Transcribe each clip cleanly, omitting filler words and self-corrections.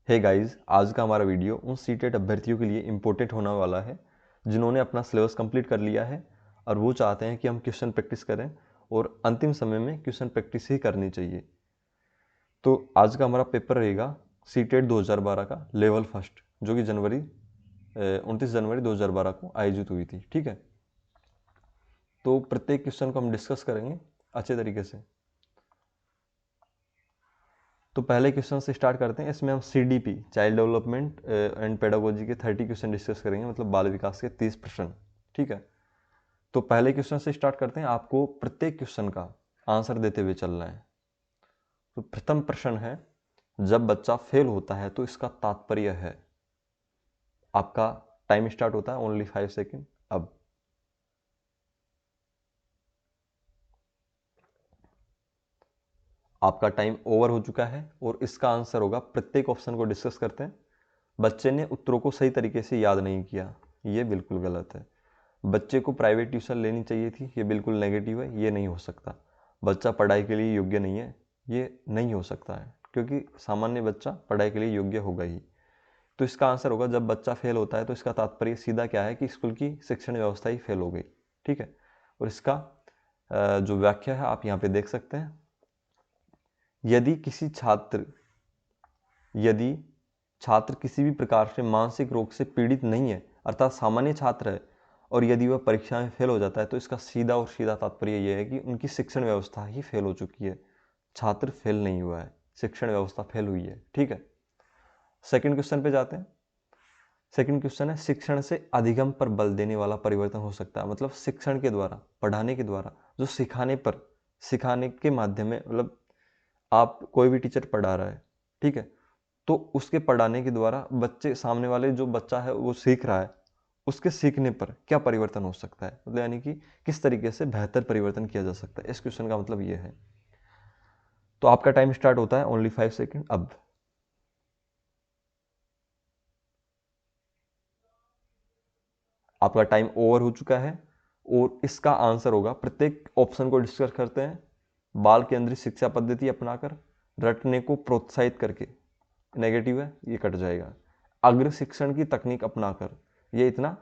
Hey guys, आज का हमारा वीडियो उन सीटेट अभ्यर्थियों के लिए इम्पोर्टेंट होने वाला है जिन्होंने अपना सिलेबस कंप्लीट कर लिया है और वो चाहते हैं कि हम क्वेश्चन प्रैक्टिस करें और अंतिम समय में क्वेश्चन प्रैक्टिस ही करनी चाहिए। तो आज का हमारा पेपर रहेगा सीटेट 2012 का लेवल फर्स्ट, जो कि 29 जनवरी 2012 को आयोजित हुई थी। ठीक है, तो प्रत्येक क्वेश्चन को हम डिस्कस करेंगे अच्छे तरीके से। तो पहले क्वेश्चन से स्टार्ट करते हैं। इसमें हम CDP child development and pedagogy के 30 क्वेश्चन डिस्कस करेंगे, मतलब बाल विकास के 30 प्रश्न। ठीक है, तो पहले क्वेश्चन से स्टार्ट करते हैं। आपको प्रत्येक क्वेश्चन का आंसर देते हुए चलना है। तो प्रथम प्रश्न है, जब बच्चा फेल होता है तो इसका तात्पर्य है। आपका टाइम स्टार्ट होता है ओनली 5 सेकेंड अब। आपका टाइम ओवर हो चुका है और इसका आंसर होगा, प्रत्येक ऑप्शन को डिस्कस करते हैं। बच्चे ने उत्तरों को सही तरीके से याद नहीं किया, ये बिल्कुल गलत है। बच्चे को प्राइवेट ट्यूशन लेनी चाहिए थी, ये बिल्कुल नेगेटिव है, ये नहीं हो सकता। बच्चा पढ़ाई के लिए योग्य नहीं है, ये नहीं हो सकता है, क्योंकि सामान्य बच्चा पढ़ाई के लिए योग्य होगा ही। तो इसका आंसर होगा, जब बच्चा फेल होता है तो इसका तात्पर्य सीधा क्या है कि स्कूल की शिक्षण व्यवस्था ही फेल हो गई। ठीक है, और इसका जो व्याख्या है आप यहाँ पे देख सकते हैं। यदि छात्र किसी भी प्रकार से मानसिक रोग से पीड़ित नहीं है, अर्थात सामान्य छात्र है, और यदि वह परीक्षा में फेल हो जाता है तो इसका सीधा और सीधा तात्पर्य यह है कि उनकी शिक्षण व्यवस्था ही फेल हो चुकी है। छात्र फेल नहीं हुआ है, शिक्षण व्यवस्था फेल हुई है। ठीक है, सेकंड क्वेश्चन पे जाते हैं। सेकंड क्वेश्चन है, शिक्षण से अधिगम पर बल देने वाला परिवर्तन हो सकता है। मतलब शिक्षण के द्वारा, पढ़ाने के द्वारा, जो सिखाने के माध्यम में, मतलब आप कोई भी टीचर पढ़ा रहा है, ठीक है, तो उसके पढ़ाने के द्वारा बच्चे, सामने वाले जो बच्चा है वो सीख रहा है, उसके सीखने पर क्या परिवर्तन हो सकता है, मतलब यानी कि किस तरीके से बेहतर परिवर्तन किया जा सकता है। इस क्वेश्चन का मतलब ये है। तो आपका टाइम स्टार्ट होता है ओनली 5 सेकेंड अब। आपका टाइम ओवर हो चुका है और इसका आंसर होगा, प्रत्येक ऑप्शन को डिस्कस करते हैं। बाल केंद्रित शिक्षा पद्धति अपनाकर, रटने को प्रोत्साहित करके, नेगेटिव है, ये कट जाएगा। अग्र शिक्षण की तकनीक अपनाकर, ये इतना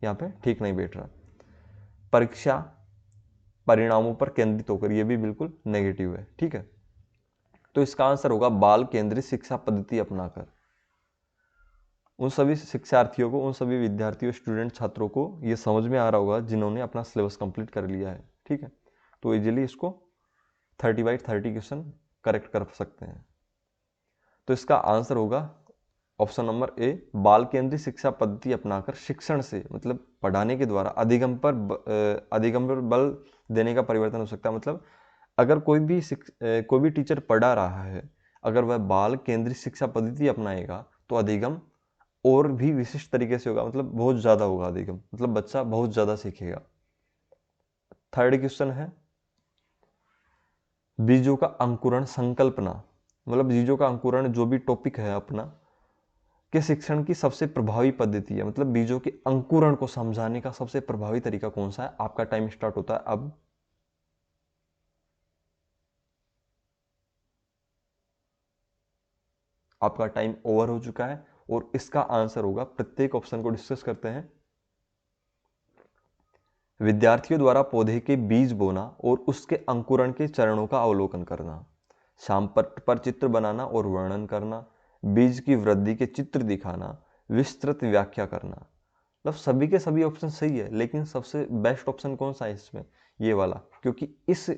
यहाँ पे ठीक नहीं बैठ रहा। परीक्षा परिणामों पर केंद्रित होकर, ये भी बिल्कुल नेगेटिव है। ठीक है, तो इसका आंसर होगा बाल केंद्रित शिक्षा पद्धति अपनाकर। उन सभी शिक्षार्थियों को, उन सभी विद्यार्थियों, स्टूडेंट, छात्रों को ये समझ में आ रहा होगा जिन्होंने अपना सिलेबस कंप्लीट कर लिया है। ठीक है, तो इजीली इसको 30/30 क्वेश्चन करेक्ट कर सकते हैं। तो इसका आंसर होगा ऑप्शन नंबर ए, बाल केंद्रित शिक्षा पद्धति अपनाकर शिक्षण से, मतलब पढ़ाने के द्वारा अधिगम पर बल देने का परिवर्तन हो सकता है। मतलब अगर कोई भी टीचर पढ़ा रहा है, अगर वह बाल केंद्रित शिक्षा पद्धति अपनाएगा तो अधिगम और भी विशिष्ट तरीके से होगा, मतलब बहुत ज़्यादा होगा अधिगम, मतलब बच्चा बहुत ज़्यादा सीखेगा। थर्ड क्वेश्चन है, बीजों का अंकुरण संकल्पना, मतलब बीजों का अंकुरण जो भी टॉपिक है अपना, के शिक्षण की सबसे प्रभावी पद्धति है। मतलब बीजों के अंकुरण को समझाने का सबसे प्रभावी तरीका कौन सा है। आपका टाइम स्टार्ट होता है अब। आपका टाइम ओवर हो चुका है और इसका आंसर होगा, प्रत्येक ऑप्शन को डिस्कस करते हैं। विद्यार्थियों द्वारा पौधे के बीज बोना और उसके अंकुरण के चरणों का अवलोकन करना, शामपट्ट पर चित्र बनाना और वर्णन करना, बीज की वृद्धि के चित्र दिखाना, विस्तृत व्याख्या करना। मतलब सभी के सभी ऑप्शन सही है, लेकिन सबसे बेस्ट ऑप्शन कौन सा है इसमें, ये वाला, क्योंकि इस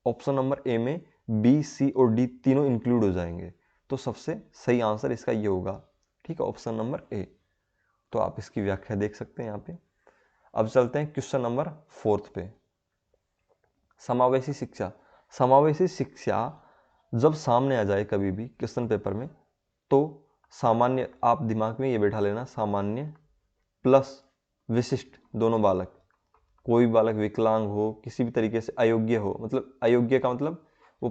ऑप्शन नंबर ए में बी, सी और डी तीनों इंक्लूड हो जाएंगे। तो सबसे सही आंसर इसका ये होगा। ठीक है, ऑप्शन नंबर ए। तो आप इसकी व्याख्या देख सकते हैं यहाँ पे। अब चलते हैं क्वेश्चन नंबर 4 पे। समावेशी शिक्षा। समावेशी शिक्षा जब सामने आ जाए कभी भी क्वेश्चन पेपर में, तो सामान्य, आप दिमाग में ये बैठा लेना, सामान्य प्लस विशिष्ट दोनों बालक, कोई बालक विकलांग हो, किसी भी तरीके से अयोग्य हो, मतलब अयोग्य का मतलब वो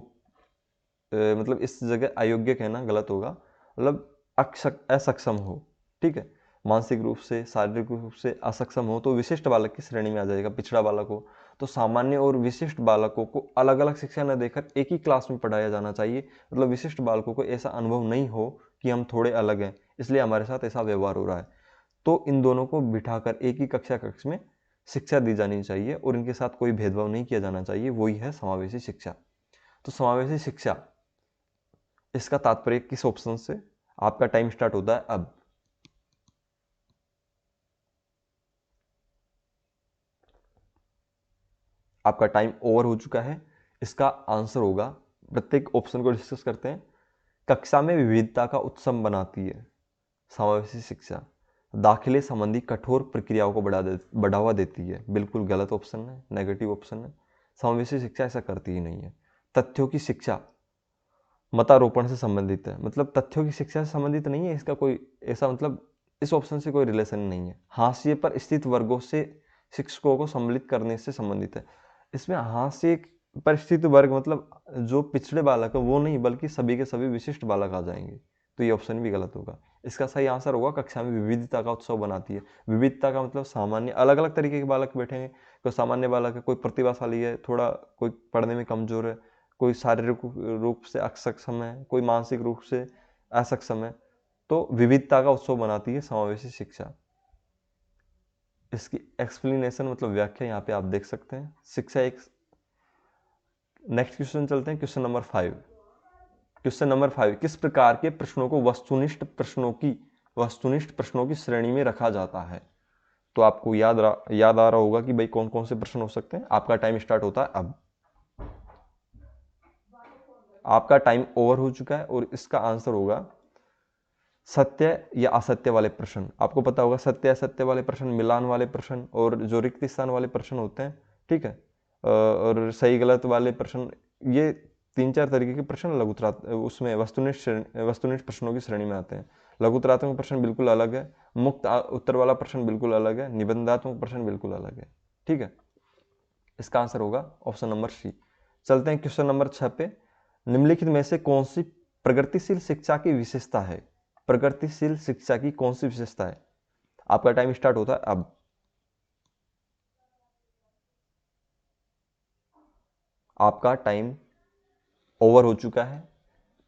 मतलब इस जगह अयोग्य कहना गलत होगा, मतलब असक्षम हो। ठीक है, मानसिक रूप से, शारीरिक रूप से असक्षम हो तो विशिष्ट बालक की श्रेणी में आ जाएगा, पिछड़ा बालक हो। तो सामान्य और विशिष्ट बालकों को अलग अलग शिक्षा न देकर एक ही क्लास में पढ़ाया जाना चाहिए। मतलब विशिष्ट बालकों को ऐसा अनुभव नहीं हो कि हम थोड़े अलग हैं, इसलिए हमारे साथ ऐसा व्यवहार हो रहा है। तो इन दोनों को बिठाकर एक ही कक्षा कक्ष में शिक्षा दी जानी चाहिए और इनके साथ कोई भेदभाव नहीं किया जाना चाहिए, वही है समावेशी शिक्षा। तो समावेशी शिक्षा, इसका तात्पर्य किस ऑप्शन से? आपका टाइम स्टार्ट होता है अब। आपका टाइम ओवर हो चुका है। इसका आंसर होगा, प्रत्येक ऑप्शन को डिस्कस करते हैं। कक्षा में विविधता का उत्सव बनाती है समावेशी शिक्षा। दाखिले संबंधी कठोर प्रक्रियाओं को बढ़ावा देती है। बिल्कुल गलत ऑप्शन है, नेगेटिव ऑप्शन है। समावेशी शिक्षा ऐसा करती ही नहीं है। तथ्यों की शिक्षा मतारोपण से संबंधित है, मतलब तथ्यों की शिक्षा से संबंधित नहीं है। इसका कोई ऐसा मतलब इस ऑप्शन से कोई रिलेशन नहीं है। हाशिए पर स्थित वर्गों से शिक्षकों को सम्मिलित करने से संबंधित है। इसमें हाशिए पर स्थित वर्ग मतलब जो पिछड़े बालक है वो नहीं, बल्कि सभी के सभी विशिष्ट बालक आ जाएंगे। तो ये ऑप्शन भी गलत होगा। इसका सही आंसर होगा, कक्षा में विविधता का उत्सव बनाती है। विविधता का मतलब सामान्य अलग अलग तरीके के बालक बैठेंगे। कोई सामान्य बालक है, कोई प्रतिभाशाली है, थोड़ा कोई पढ़ने में कमजोर है, कोई शारीरिक रूप से अक्षम है, कोई मानसिक रूप से असक्षम है। तो विविधता का उत्सव बनाती है समावेशी शिक्षा। इसकी एक्सप्लेनेशन मतलब व्याख्या यहाँ पे आप देख सकते हैं। शिक्षा एक। नेक्स्ट क्वेश्चन चलते हैं, क्वेश्चन नंबर 5। क्वेश्चन नंबर 5, किस प्रकार के प्रश्नों को वस्तुनिष्ठ प्रश्नों की श्रेणी में रखा जाता है? तो आपको याद आ रहा होगा कि भाई कौन कौन से प्रश्न हो सकते हैं। आपका टाइम स्टार्ट होता है अब। आपका टाइम ओवर हो चुका है और इसका आंसर होगा सत्य या असत्य वाले प्रश्न। आपको पता होगा सत्य असत्य वाले प्रश्न, मिलान वाले प्रश्न और जो रिक्त स्थान वाले प्रश्न होते हैं, ठीक है, और सही गलत वाले प्रश्न। ये 3-4 तरीके के प्रश्न उसमें वस्तुनिष्ठ प्रश्नों की श्रेणी में आते हैं। लघुतरात्मक प्रश्न बिल्कुल अलग है, मुक्त उत्तर वाला प्रश्न बिल्कुल अलग है, निबंधात्मक प्रश्न बिल्कुल अलग है। ठीक है, इसका आंसर होगा ऑप्शन नंबर सी। चलते हैं क्वेश्चन नंबर 6 पे। निम्नलिखित में से कौन सी प्रगतिशील शिक्षा की विशेषता है? प्रगतिशील शिक्षा की कौन सी विशेषता है? आपका टाइम स्टार्ट होता है अब। आपका टाइम ओवर हो चुका है।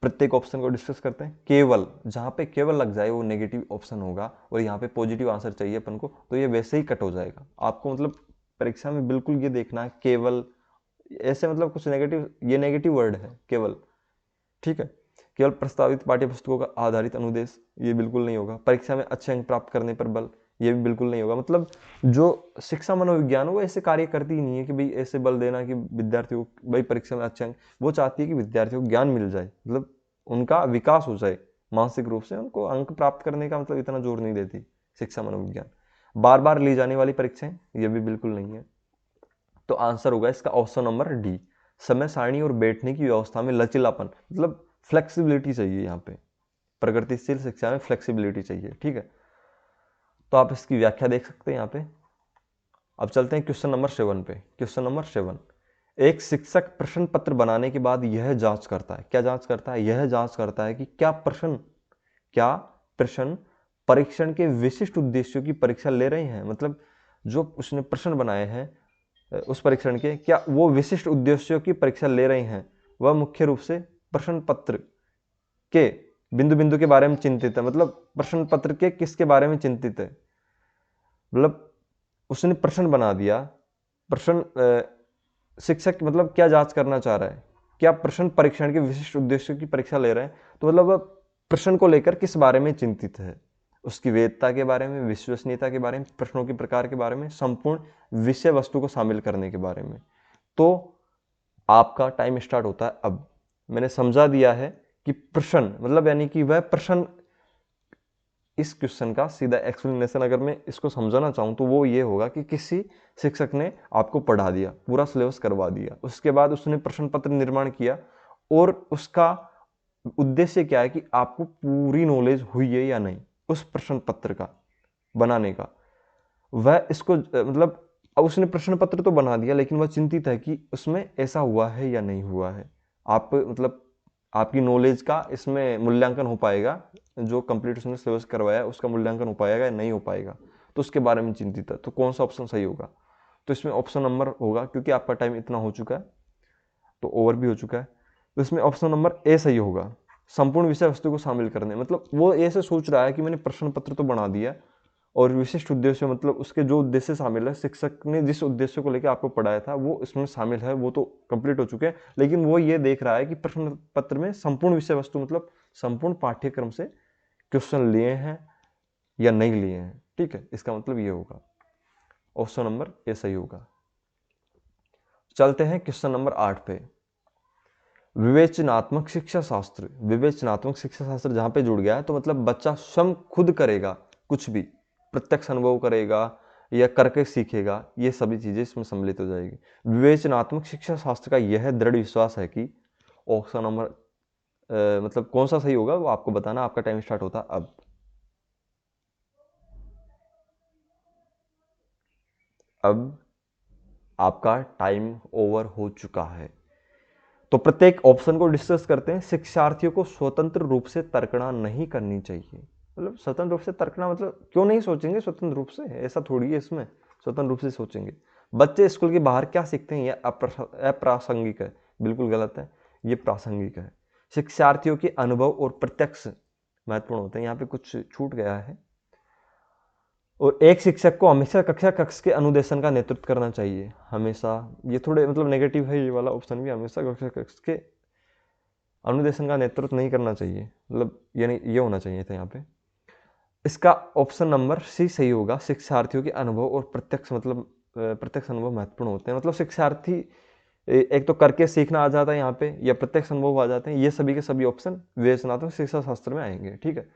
प्रत्येक ऑप्शन को डिस्कस करते हैं। केवल, जहां पे केवल लग जाए वो नेगेटिव ऑप्शन होगा और यहाँ पे पॉजिटिव आंसर चाहिए अपन को, तो ये वैसे ही कट हो जाएगा। आपको मतलब परीक्षा में बिल्कुल ये देखना है केवल ऐसे मतलब कुछ नेगेटिव, ये नेगेटिव वर्ड है केवल। ठीक है, केवल प्रस्तावित पाठ्य पुस्तकों का आधारित अनुदेश, ये बिल्कुल नहीं होगा। परीक्षा में अच्छे अंक प्राप्त करने पर बल, ये भी बिल्कुल नहीं होगा। मतलब जो शिक्षा मनोविज्ञान वो ऐसे कार्य करती ही नहीं है कि भाई ऐसे बल देना कि विद्यार्थियों को भाई परीक्षा में अच्छे अंक। वो चाहती है कि विद्यार्थियों को ज्ञान मिल जाए, मतलब उनका विकास हो जाए मानसिक रूप से। उनको अंक प्राप्त करने का मतलब इतना जोर नहीं देती शिक्षा मनोविज्ञान। बार बार ली जाने वाली परीक्षाएं, ये भी बिल्कुल नहीं है। तो आंसर होगा इसका ऑप्शन नंबर डी। समय सारणी और बैठने की व्यवस्था में लचीलापन, मतलब फ्लेक्सिबिलिटी चाहिए। यहाँ पे प्रगतिशील शिक्षा में फ्लेक्सिबिलिटी चाहिए। ठीक है, तो आप इसकी व्याख्या देख सकते हैं यहाँ पे। अब चलते हैं क्वेश्चन नंबर 7 पे। क्वेश्चन नंबर 7, एक शिक्षक प्रश्न पत्र बनाने के बाद यह जांच करता है। क्या जांच करता है? यह जांच करता है कि क्या प्रश्न परीक्षण के विशिष्ट उद्देश्यों की परीक्षा ले रहे हैं। मतलब जो उसने प्रश्न बनाए हैं उस परीक्षण के, क्या वो विशिष्ट उद्देश्यों की परीक्षा ले रहे हैं। वह मुख्य रूप से प्रश्न पत्र के बिंदु बिंदु के बारे में चिंतित है। मतलब प्रश्न पत्र के किसके बारे में चिंतित है, मतलब उसने प्रश्न बना दिया। प्रश्न शिक्षक मतलब क्या जांच करना चाह रहा है, क्या प्रश्न परीक्षण के विशिष्ट उद्देश्यों की परीक्षा ले रहे हैं। तो मतलब वह प्रश्न को लेकर किस बारे में चिंतित है, उसकी वैधता के बारे में, विश्वसनीयता के बारे में, प्रश्नों के प्रकार के बारे में, संपूर्ण विषय वस्तु को शामिल करने के बारे में। तो आपका टाइम स्टार्ट होता है अब। मैंने समझा दिया है कि प्रश्न मतलब यानी कि वह प्रश्न, इस क्वेश्चन का सीधा एक्सप्लेनेशन अगर मैं इसको समझाना चाहूँ तो वो ये होगा कि किसी शिक्षक ने आपको पढ़ा दिया, पूरा सिलेबस करवा दिया, उसके बाद उसने प्रश्न पत्र निर्माण किया और उसका उद्देश्य क्या है कि आपको पूरी नॉलेज हुई है या नहीं उस प्रश्न पत्र का बनाने का। वह इसको मतलब अब उसने प्रश्न पत्र तो बना दिया लेकिन वह चिंतित है कि उसमें ऐसा हुआ है या नहीं हुआ है। आप मतलब आपकी नॉलेज का इसमें मूल्यांकन हो पाएगा, जो कंप्लीट उसने सिलेबस करवाया उसका मूल्यांकन हो पाएगा या नहीं हो पाएगा, तो उसके बारे में चिंतित है। तो कौन सा ऑप्शन सही होगा? तो इसमें ऑप्शन नंबर होगा, क्योंकि आपका टाइम इतना हो चुका है तो ओवर भी हो चुका है, तो इसमें ऑप्शन नंबर ए सही होगा। संपूर्ण विषय वस्तु को शामिल करने, मतलब वो ऐसे सोच रहा है कि मैंने प्रश्न पत्र तो बना दिया और विशिष्ट उद्देश्य, मतलब उसके जो उद्देश्य शामिल है, शिक्षक ने जिस उद्देश्य को लेकर आपको पढ़ाया था वो इसमें शामिल है, वो तो कंप्लीट हो चुके हैं, लेकिन वो ये देख रहा है कि प्रश्न पत्र में संपूर्ण विषय वस्तु मतलब संपूर्ण पाठ्यक्रम से क्वेश्चन लिए हैं या नहीं लिए हैं। ठीक है, इसका मतलब ये होगा, ऑप्शन नंबर ए सही होगा। चलते हैं क्वेश्चन नंबर 8 पे। विवेचनात्मक शिक्षा शास्त्र, विवेचनात्मक शिक्षा शास्त्र जहां पे जुड़ गया है तो मतलब बच्चा स्वयं खुद करेगा, कुछ भी प्रत्यक्ष अनुभव करेगा या करके सीखेगा, ये सभी चीजें इसमें सम्मिलित हो जाएगी। विवेचनात्मक शिक्षा शास्त्र का यह दृढ़ विश्वास है कि ऑप्शन नंबर मतलब कौन सा सही होगा वो आपको बताना। आपका टाइम स्टार्ट होता अब। आपका टाइम ओवर हो चुका है। तो प्रत्येक ऑप्शन को डिस्कस करते हैं। शिक्षार्थियों को स्वतंत्र रूप से तर्कना नहीं करनी चाहिए। मतलब स्वतंत्र रूप से तर्कना मतलब क्यों नहीं सोचेंगे स्वतंत्र रूप से, ऐसा थोड़ी है इसमें, स्वतंत्र रूप से सोचेंगे। बच्चे स्कूल के बाहर क्या सीखते हैं यह अप्रासंगिक है, बिल्कुल गलत है, ये प्रासंगिक है। शिक्षार्थियों के अनुभव और प्रत्यक्ष महत्वपूर्ण होते हैं, यहाँ पे कुछ छूट गया है। और एक शिक्षक को हमेशा कक्षा कक्ष के अनुदेशन का नेतृत्व करना चाहिए, हमेशा, ये थोड़े मतलब नेगेटिव है ये वाला ऑप्शन भी, हमेशा कक्षा कक्ष के अनुदेशन का नेतृत्व नहीं करना चाहिए, मतलब ये नहीं, ये होना चाहिए था यहाँ पे। इसका ऑप्शन नंबर सी सही होगा। शिक्षार्थियों के अनुभव और प्रत्यक्ष मतलब प्रत्यक्ष अनुभव महत्वपूर्ण होते हैं। मतलब शिक्षार्थी एक तो करके सीखना आ जाता है यहाँ पे, या प्रत्यक्ष अनुभव आ जाते हैं, ये सभी के सभी ऑप्शन विवेचनात्मक शिक्षा शास्त्र में आएंगे। ठीक है,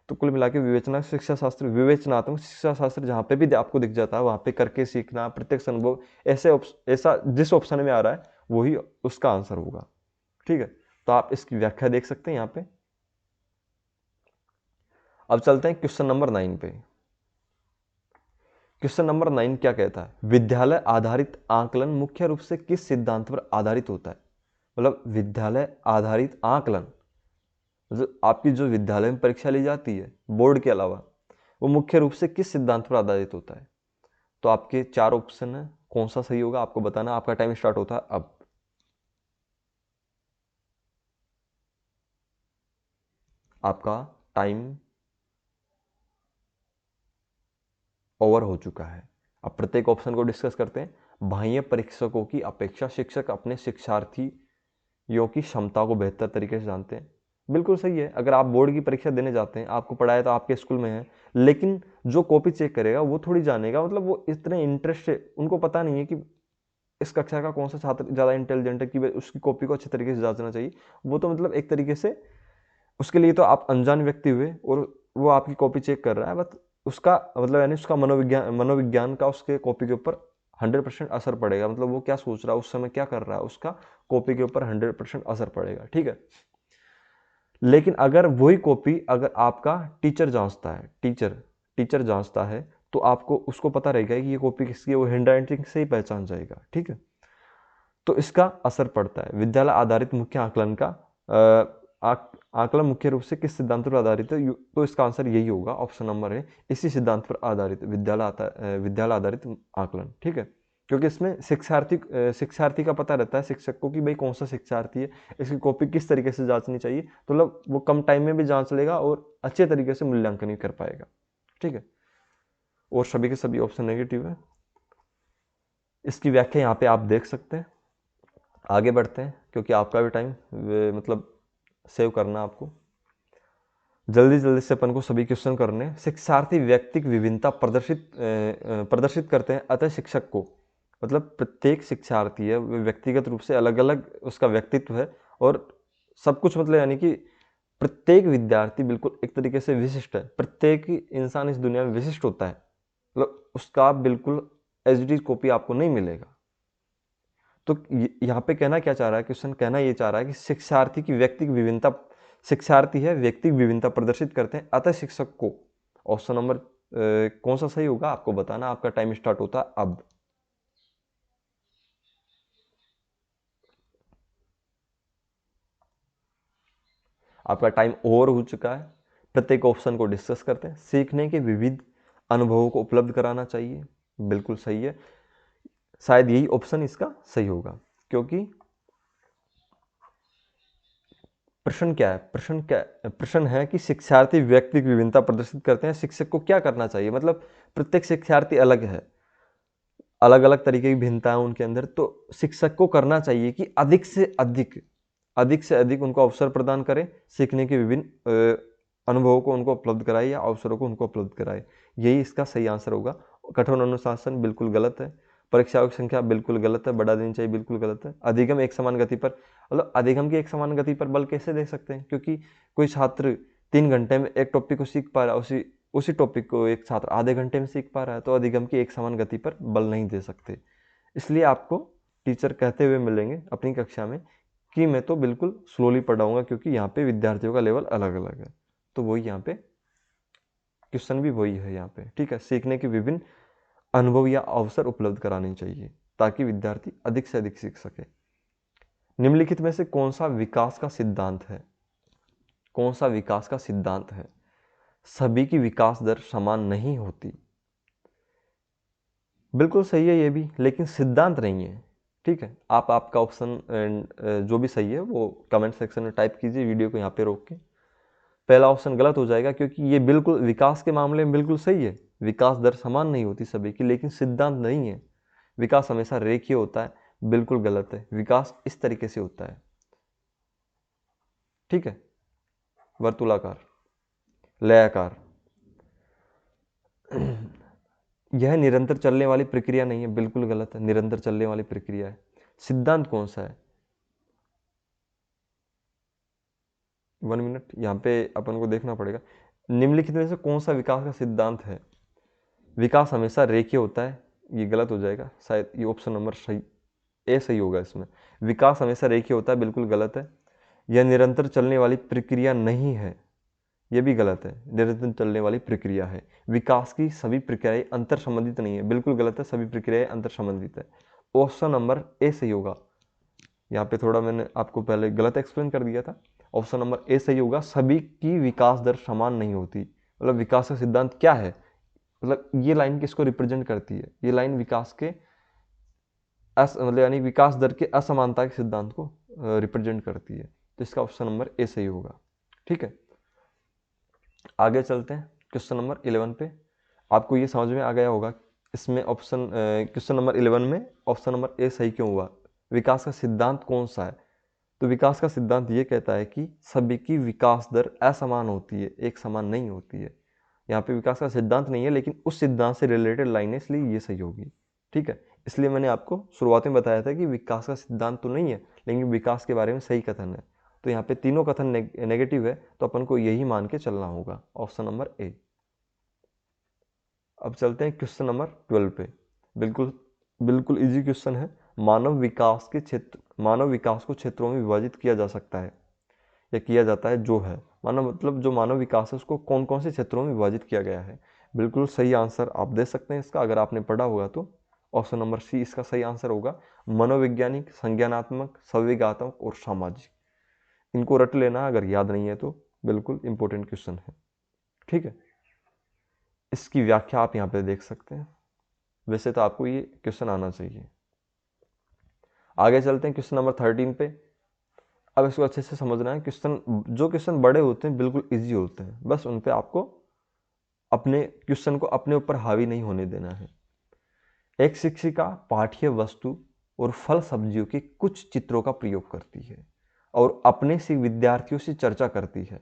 तो कुल मिला के विवेचनात्मक शिक्षा शास्त्र जहाँ पे भी आपको दिख जाता है वहाँ पे करके सीखना, प्रत्यक्ष अनुभव, ऐसा जिस ऑप्शन में आ रहा है वही उसका आंसर होगा। ठीक है, तो आप इसकी व्याख्या देख सकते हैं यहाँ पे। अब चलते हैं क्वेश्चन नंबर 9 पे। क्वेश्चन नंबर 9 क्या कहता है? विद्यालय आधारित आकलन मुख्य रूप से किस सिद्धांत पर आधारित होता है? मतलब विद्यालय आधारित आकलन मतलब आपकी जो विद्यालय में परीक्षा ली जाती है बोर्ड के अलावा, वो मुख्य रूप से किस सिद्धांत पर आधारित होता है? तो आपके 4 ऑप्शन है, कौन सा सही होगा आपको बताना। आपका टाइम स्टार्ट होता है अब। आपका टाइम ओवर हो चुका है। अब प्रत्येक ऑप्शन को डिस्कस करते हैं। बाह्य परीक्षकों की अपेक्षा शिक्षक अपने शिक्षार्थियों की क्षमता को बेहतर तरीके से जानते हैं, बिल्कुल सही है। अगर आप बोर्ड की परीक्षा देने जाते हैं, आपको पढ़ाया तो आपके स्कूल में है, लेकिन जो कॉपी चेक करेगा वो थोड़ी जानेगा, मतलब वो इतने इंटरेस्ट है, उनको पता नहीं है कि इस कक्षा का कौन सा छात्र ज़्यादा इंटेलिजेंट है कि उसकी कॉपी को अच्छे तरीके से जांचना चाहिए। वो तो मतलब एक तरीके से उसके लिए तो आप अनजान व्यक्ति हुए और वो आपकी कॉपी चेक कर रहा है, बट उसका मतलब यानी उसका मनोविज्ञान का उसके कॉपी के ऊपर 100% असर पड़ेगा। मतलब वो क्या सोच रहा है उस समय, क्या कर रहा है, उसका कॉपी के ऊपर 100% असर पड़ेगा। ठीक है, लेकिन अगर वही कॉपी अगर आपका टीचर जांचता है, टीचर जांचता है, तो आपको उसको पता रहेगा कि ये कॉपी किसकी है, वो हैंड राइटिंग से ही पहचान जाएगा। ठीक है, तो इसका असर पड़ता है। विद्यालय आधारित मुख्य आकलन का आकलन मुख्य रूप से किस सिद्धांत पर आधारित है? तो इसका आंसर यही होगा, ऑप्शन नंबर है, इसी सिद्धांत पर आधारित विद्यालय आधारित आकलन। ठीक है, क्योंकि इसमें शिक्षार्थी का पता रहता है शिक्षक को कि भाई कौन सा शिक्षार्थी है, इसकी कॉपी किस तरीके से जांचनी चाहिए, तो मतलब वो कम टाइम में भी जांच लेगा और अच्छे तरीके से मूल्यांकन भी कर पाएगा। ठीक है, और सभी के सभी ऑप्शन नेगेटिव है। इसकी व्याख्या यहाँ पे आप देख सकते हैं। आगे बढ़ते हैं क्योंकि आपका भी टाइम मतलब सेव करना आपको, जल्दी जल्दी से अपन को सभी क्वेश्चन करने। शिक्षार्थी व्यक्तिक विभिन्नता प्रदर्शित करते हैं, अतः शिक्षक को मतलब प्रत्येक शिक्षार्थी है वो व्यक्तिगत रूप से अलग अलग उसका व्यक्तित्व है और सब कुछ, मतलब यानी कि प्रत्येक विद्यार्थी बिल्कुल एक तरीके से विशिष्ट है। प्रत्येक इंसान इस दुनिया में विशिष्ट होता है, मतलब उसका बिल्कुल एज इट इज कॉपी आपको नहीं मिलेगा। तो यहाँ पे कहना क्या चाह रहा है क्वेश्चन, कहना ये चाह रहा है कि शिक्षार्थी की व्यक्तिगत विभिन्नता, शिक्षार्थी है व्यक्तिगत विभिन्नता प्रदर्शित करते हैं, अतः शिक्षक को ऑप्शन नंबर कौन सा सही होगा आपको बताना। आपका टाइम स्टार्ट होता है अब। आपका टाइम ओवर हो चुका है। प्रत्येक ऑप्शन को डिस्कस करते हैं। सीखने के विविध अनुभवों को उपलब्ध कराना चाहिए, बिल्कुल सही है। शायद यही ऑप्शन इसका सही होगा, क्योंकि प्रश्न क्या है, प्रश्न है कि शिक्षार्थी व्यक्तिगत विभिन्नता प्रदर्शित करते हैं, शिक्षक को क्या करना चाहिए। मतलब प्रत्येक शिक्षार्थी अलग है, अलग अलग तरीके की भिन्नता है उनके अंदर, तो शिक्षक को करना चाहिए कि अधिक से अधिक उनको अवसर प्रदान करें, सीखने के विभिन्न अनुभवों को उनको उपलब्ध कराए या अवसरों को उनको उपलब्ध कराए। यही इसका सही आंसर होगा। कठोर अनुशासन बिल्कुल गलत है, परीक्षाओं की संख्या बिल्कुल गलत है, बढ़ा देनी चाहिए बिल्कुल गलत है। अधिगम एक समान गति पर, मतलब अधिगम की एक समान गति पर बल कैसे दे सकते हैं, क्योंकि कोई छात्र 3 घंटे में एक टॉपिक को सीख पा रहा है, उसी टॉपिक को एक छात्र आधे घंटे में सीख पा रहा है, तो अधिगम की एक समान गति पर बल नहीं दे सकते। इसलिए आपको टीचर कहते हुए मिलेंगे अपनी कक्षा में कि मैं तो बिल्कुल स्लोली पढ़ाऊंगा, क्योंकि यहाँ पे विद्यार्थियों का लेवल अलग अलग है। तो वही यहाँ पे क्वेश्चन भी वही है यहाँ पे, ठीक है। सीखने के विभिन्न अनुभव या अवसर उपलब्ध कराने चाहिए ताकि विद्यार्थी अधिक से अधिक सीख सके। निम्नलिखित में से कौन सा विकास का सिद्धांत है, कौन सा विकास का सिद्धांत है। सभी की विकास दर समान नहीं होती, बिल्कुल सही है ये भी, लेकिन सिद्धांत नहीं है, ठीक है। आप आपका ऑप्शन जो भी सही है वो कमेंट सेक्शन में टाइप कीजिए, वीडियो को यहाँ पे रोक के। पहला ऑप्शन गलत हो जाएगा, क्योंकि ये बिल्कुल विकास के मामले में बिल्कुल सही है, विकास दर समान नहीं होती सभी की, लेकिन सिद्धांत नहीं है। विकास हमेशा रेखीय होता है, बिल्कुल गलत है। विकास इस तरीके से होता है, ठीक है, वर्तुलाकार, लयाकार। यह निरंतर चलने वाली प्रक्रिया नहीं है, बिल्कुल गलत है, निरंतर चलने वाली प्रक्रिया है। सिद्धांत कौन सा है, 1 मिनट, यहाँ पे अपन को देखना पड़ेगा। निम्नलिखित में से कौन सा विकास का सिद्धांत है। विकास हमेशा रेखीय होता है, ये गलत हो जाएगा, शायद ये ऑप्शन नंबर सही, ए सही होगा इसमें। विकास हमेशा रेखीय होता है, बिल्कुल गलत है। यह निरंतर चलने वाली प्रक्रिया नहीं है, यह भी गलत है, निरंतर चलने वाली प्रक्रिया है। विकास की सभी प्रक्रियाएं अंतर संबंधित नहीं है, बिल्कुल गलत है, सभी प्रक्रियाएं अंतर संबंधित है। ऑप्शन नंबर ए सही होगा। यहाँ पे थोड़ा मैंने आपको पहले गलत एक्सप्लेन कर दिया था, ऑप्शन नंबर ए सही होगा। सभी की विकास दर समान नहीं होती, मतलब विकास का सिद्धांत क्या है, मतलब ये लाइन किसको रिप्रेजेंट करती है, ये लाइन विकास के मतलब यानी विकास दर के असमानता के सिद्धांत को रिप्रेजेंट करती है। तो इसका ऑप्शन नंबर ए सही होगा, ठीक है। आगे चलते हैं क्वेश्चन नंबर 11 पे। आपको ये समझ में आ गया होगा इसमें ऑप्शन क्वेश्चन नंबर 11 में ऑप्शन नंबर ए सही क्यों हुआ, विकास का सिद्धांत कौन सा है। तो विकास का सिद्धांत ये कहता है कि सभी की विकास दर असमान होती है, एक समान नहीं होती है। यहाँ पे विकास का सिद्धांत नहीं है, लेकिन उस सिद्धांत से रिलेटेड लाइन है, इसलिए ये सही होगी, ठीक है। इसलिए मैंने आपको शुरुआत में बताया था कि विकास का सिद्धांत तो नहीं है, लेकिन विकास के बारे में सही कथन है। तो यहाँ पे तीनों कथन नेगेटिव है, तो अपन को यही मान के चलना होगा, ऑप्शन नंबर ए। अब चलते हैं क्वेश्चन नंबर 12 पे। बिल्कुल बिल्कुल इजी क्वेश्चन है। मानव विकास को क्षेत्रों में विभाजित किया जा सकता है या किया जाता है, जो है मानव, मतलब जो मानव विकास है उसको कौन कौन से क्षेत्रों में विभाजित किया गया है। बिल्कुल सही आंसर आप दे सकते हैं इसका, अगर आपने पढ़ा होगा तो ऑप्शन नंबर सी इसका सही आंसर होगा। मनोवैज्ञानिक, संज्ञानात्मक, संवेगात्मक और सामाजिक। इनको रट लेना अगर याद नहीं है तो, बिल्कुल इंपॉर्टेंट क्वेश्चन है, ठीक है। इसकी व्याख्या आप यहाँ पे देख सकते हैं, वैसे तो आपको ये क्वेश्चन आना चाहिए। आगे चलते हैं क्वेश्चन नंबर 13 पे। अब इसको अच्छे से समझना है। जो क्वेश्चन बड़े होते हैं बिल्कुल इजी होते हैं, बस उन पे आपको अपने क्वेश्चन को अपने ऊपर हावी नहीं होने देना है। एक शिक्षिका पाठ्य वस्तु और फल सब्जियों के कुछ चित्रों का प्रयोग करती है और अपने से विद्यार्थियों से चर्चा करती है।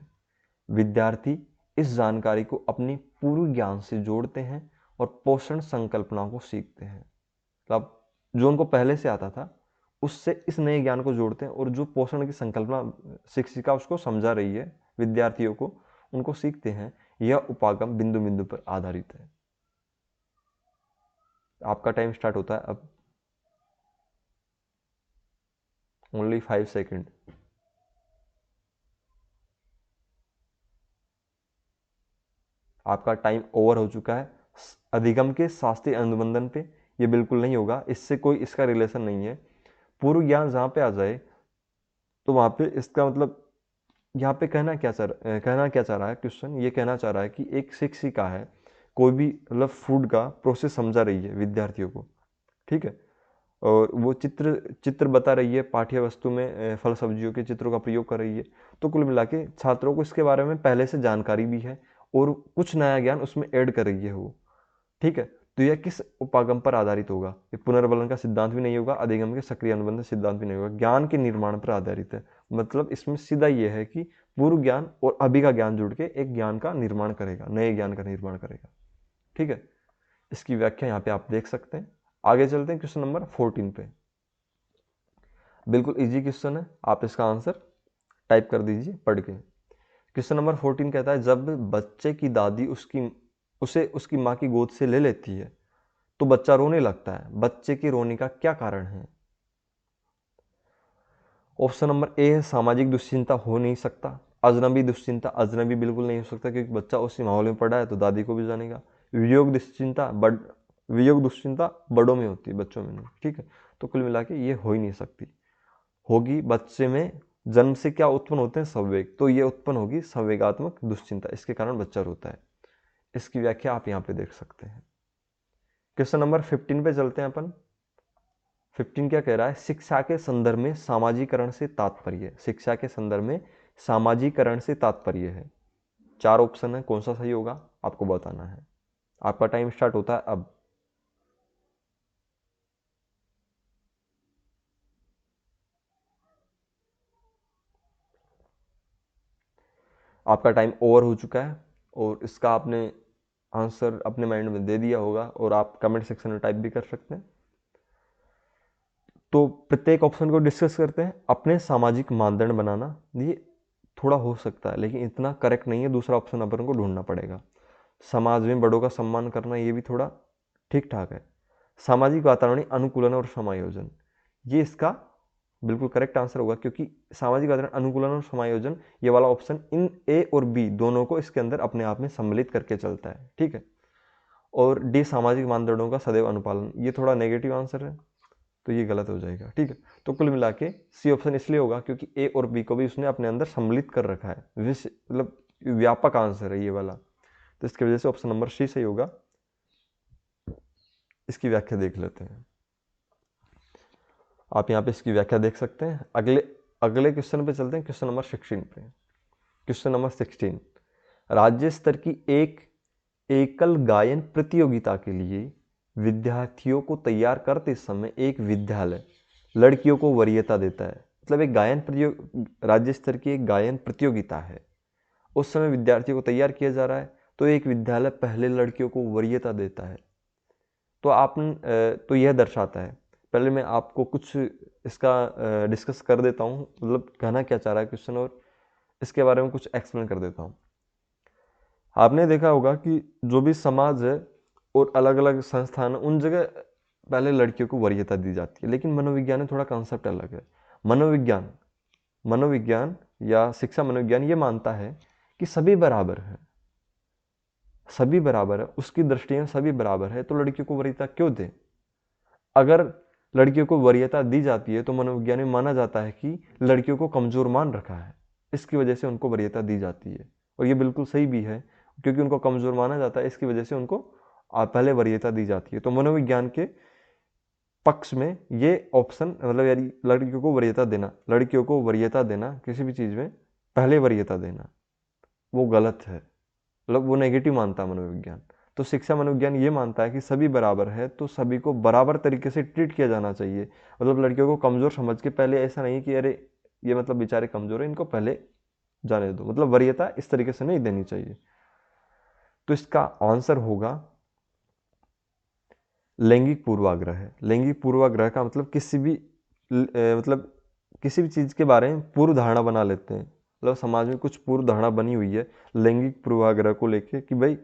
विद्यार्थी इस जानकारी को अपने पूर्व ज्ञान से जोड़ते हैं और पोषण संकल्पनाओं को सीखते हैं। मतलब जो उनको पहले से आता था उससे इस नए ज्ञान को जोड़ते हैं, और जो पोषण की संकल्पना शिक्षिका उसको समझा रही है विद्यार्थियों को, उनको सीखते हैं। यह उपागम बिंदु बिंदु पर आधारित है। आपका टाइम स्टार्ट होता है अब, ओनली 5 सेकेंड। आपका टाइम ओवर हो चुका है। अधिगम के शास्त्रीय अनुबंधन पे ये बिल्कुल नहीं होगा, इससे कोई इसका रिलेशन नहीं है। पूर्व ज्ञान जहाँ पे आ जाए तो वहाँ पे इसका मतलब, यहाँ पे कहना क्या चाह रहा है क्वेश्चन, ये कहना चाह रहा है कि एक शिक्षिका है, कोई भी मतलब फूड का प्रोसेस समझा रही है विद्यार्थियों को, ठीक है। और वो चित्र बता रही है, पाठ्य वस्तु में फल सब्जियों के चित्रों का प्रयोग कर रही है। तो कुल मिला के छात्रों को इसके बारे में पहले से जानकारी भी है और कुछ नया ज्ञान उसमें ऐड कर रही है वो। ठीक है, तो यह किस उपागम पर आधारित होगा? ये पुनर्बलन का सिद्धांत भी नहीं होगा, अधिगम के सक्रिय अनुबंध सिद्धांत भी नहीं होगा, ज्ञान के निर्माण पर आधारित है। मतलब इसमें सीधा यह है कि पूर्व ज्ञान और अभी का ज्ञान जुड़ के एक ज्ञान का निर्माण करेगा, नए ज्ञान का निर्माण करेगा। ठीक है, इसकी व्याख्या यहाँ पे आप देख सकते हैं। आगे चलते हैं क्वेश्चन नंबर 14 पे। बिल्कुल इजी क्वेश्चन है, आप इसका आंसर टाइप कर दीजिए पढ़ के। क्वेश्चन नंबर 14 कहता है, जब बच्चे की दादी उसे उसकी माँ की गोद से ले लेती है तो बच्चा रोने लगता है, बच्चे के रोने का क्या कारण है? ऑप्शन नंबर ए है सामाजिक दुश्चिंता, हो नहीं सकता। अजनबी दुश्चिंता, अजनबी बिल्कुल नहीं हो सकता क्योंकि बच्चा उसी माहौल में पड़ा है तो दादी को भी जानेगा। वियोग दुश्चिंता, वियोग दुश्चिंता बड़ों में होती है, बच्चों में नहीं। ठीक है, तो कुल मिला के ये हो ही नहीं सकती। होगी बच्चे में जन्म से क्या उत्पन्न होते हैं? संवेग, तो ये उत्पन्न होगी संवेगात्मक दुश्चिंता, इसके कारण बच्चा रोता है। इसकी व्याख्या आप यहाँ पे देख सकते हैं। क्वेश्चन नंबर 15 पे चलते हैं अपन। 15 क्या कह रहा है? शिक्षा के संदर्भ में सामाजिकरण से तात्पर्य। शिक्षा के संदर्भ में सामाजिकरण से तात्पर्य है। 4 ऑप्शन है, कौन सा सही होगा आपको बताना है। आपका टाइम स्टार्ट होता है अब। आपका टाइम ओवर हो चुका है और इसका आपने आंसर अपने माइंड में दे दिया होगा और आप कमेंट सेक्शन में टाइप भी कर सकते हैं। तो प्रत्येक ऑप्शन को डिस्कस करते हैं। अपने सामाजिक मानदंड बनाना, ये थोड़ा हो सकता है लेकिन इतना करेक्ट नहीं है, दूसरा ऑप्शन अपन को ढूंढना पड़ेगा। समाज में बड़ों का सम्मान करना, ये भी थोड़ा ठीक ठाक है। सामाजिक वातावरण अनुकूलन और समायोजन, ये इसका बिल्कुल करेक्ट आंसर होगा क्योंकि सामाजिक वातावरण अनुकूलन और समायोजन, ये वाला ऑप्शन इन ए और बी दोनों को इसके अंदर अपने आप में सम्मिलित करके चलता है। ठीक है, और डी सामाजिक मानदंडों का सदैव अनुपालन, ये थोड़ा नेगेटिव आंसर है तो ये गलत हो जाएगा। ठीक है, तो कुल मिला के सी ऑप्शन इसलिए होगा क्योंकि ए और बी को भी उसने अपने अंदर सम्मिलित कर रखा है, मतलब व्यापक आंसर है ये वाला, तो इसकी वजह से ऑप्शन नंबर सी सही होगा। इसकी व्याख्या देख लेते हैं। आप यहाँ पे इसकी व्याख्या देख सकते हैं। अगले क्वेश्चन पे चलते हैं, क्वेश्चन नंबर 16 पे। क्वेश्चन नंबर 16, राज्य स्तर की एक एकल गायन प्रतियोगिता के लिए विद्यार्थियों को तैयार करते समय एक विद्यालय लड़कियों को वरीयता देता है। मतलब एक राज्य स्तर की एक गायन प्रतियोगिता है, उस समय विद्यार्थियों को तैयार किया जा रहा है तो एक विद्यालय पहले लड़कियों को वरीयता देता है। तो यह दर्शाता है, पहले मैं आपको कुछ इसका डिस्कस कर देता हूँ, मतलब कहना क्या चाह रहा है क्वेश्चन, और इसके बारे में कुछ एक्सप्लेन कर देता हूँ। आपने देखा होगा कि जो भी समाज है और अलग अलग संस्थान, उन जगह पहले लड़कियों को वरीयता दी जाती है, लेकिन मनोविज्ञान में थोड़ा कॉन्सेप्ट अलग है। मनोविज्ञान या शिक्षा मनोविज्ञान ये मानता है कि सभी बराबर है, सभी बराबर है, उसकी दृष्टि में सभी बराबर है, तो लड़कियों को वरीयता क्यों दे? अगर लड़कियों को वरीयता दी जाती है तो मनोविज्ञान में माना जाता है कि लड़कियों को कमजोर मान रखा है, इसकी वजह से उनको वरीयता दी जाती है। और ये बिल्कुल सही भी है क्योंकि उनको कमजोर माना जाता है, इसकी वजह से उनको पहले वरीयता दी जाती है। तो मनोविज्ञान के पक्ष में ये ऑप्शन, मतलब यानी लड़कियों को वरीयता देना किसी भी चीज़ में पहले वरीयता देना, वो गलत है, मतलब वो नेगेटिव मानता है मनोविज्ञान। तो शिक्षा मनोविज्ञान ये मानता है कि सभी बराबर है तो सभी को बराबर तरीके से ट्रीट किया जाना चाहिए। मतलब लड़कियों को कमज़ोर समझ के पहले ऐसा नहीं कि अरे ये मतलब बेचारे कमज़ोर है, इनको पहले जाने दो, मतलब वरीयता इस तरीके से नहीं देनी चाहिए। तो इसका आंसर होगा लैंगिक पूर्वाग्रह है। लैंगिक पूर्वाग्रह का मतलब किसी भी चीज़ के बारे में पूर्व धारणा बना लेते हैं, मतलब समाज में कुछ पूर्व धारणा बनी हुई है लैंगिक पूर्वाग्रह को लेके कि भाई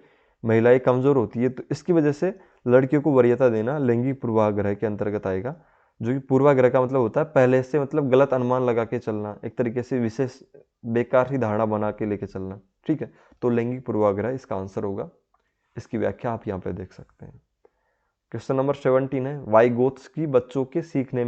महिलाएं कमज़ोर होती है, तो इसकी वजह से लड़कियों को वरीयता देना लैंगिक पूर्वाग्रह के अंतर्गत आएगा। जो कि पूर्वाग्रह का मतलब होता है पहले से, मतलब गलत अनुमान लगा के चलना, एक तरीके से विशेष बेकार ही धारणा बना के लेके चलना। ठीक है, तो लैंगिक पूर्वाग्रह इसका आंसर होगा। इसकी व्याख्या आप यहाँ पे देख सकते हैं। क्वेश्चन नंबर 17 है, वाइगोत्स्की बच्चों के सीखने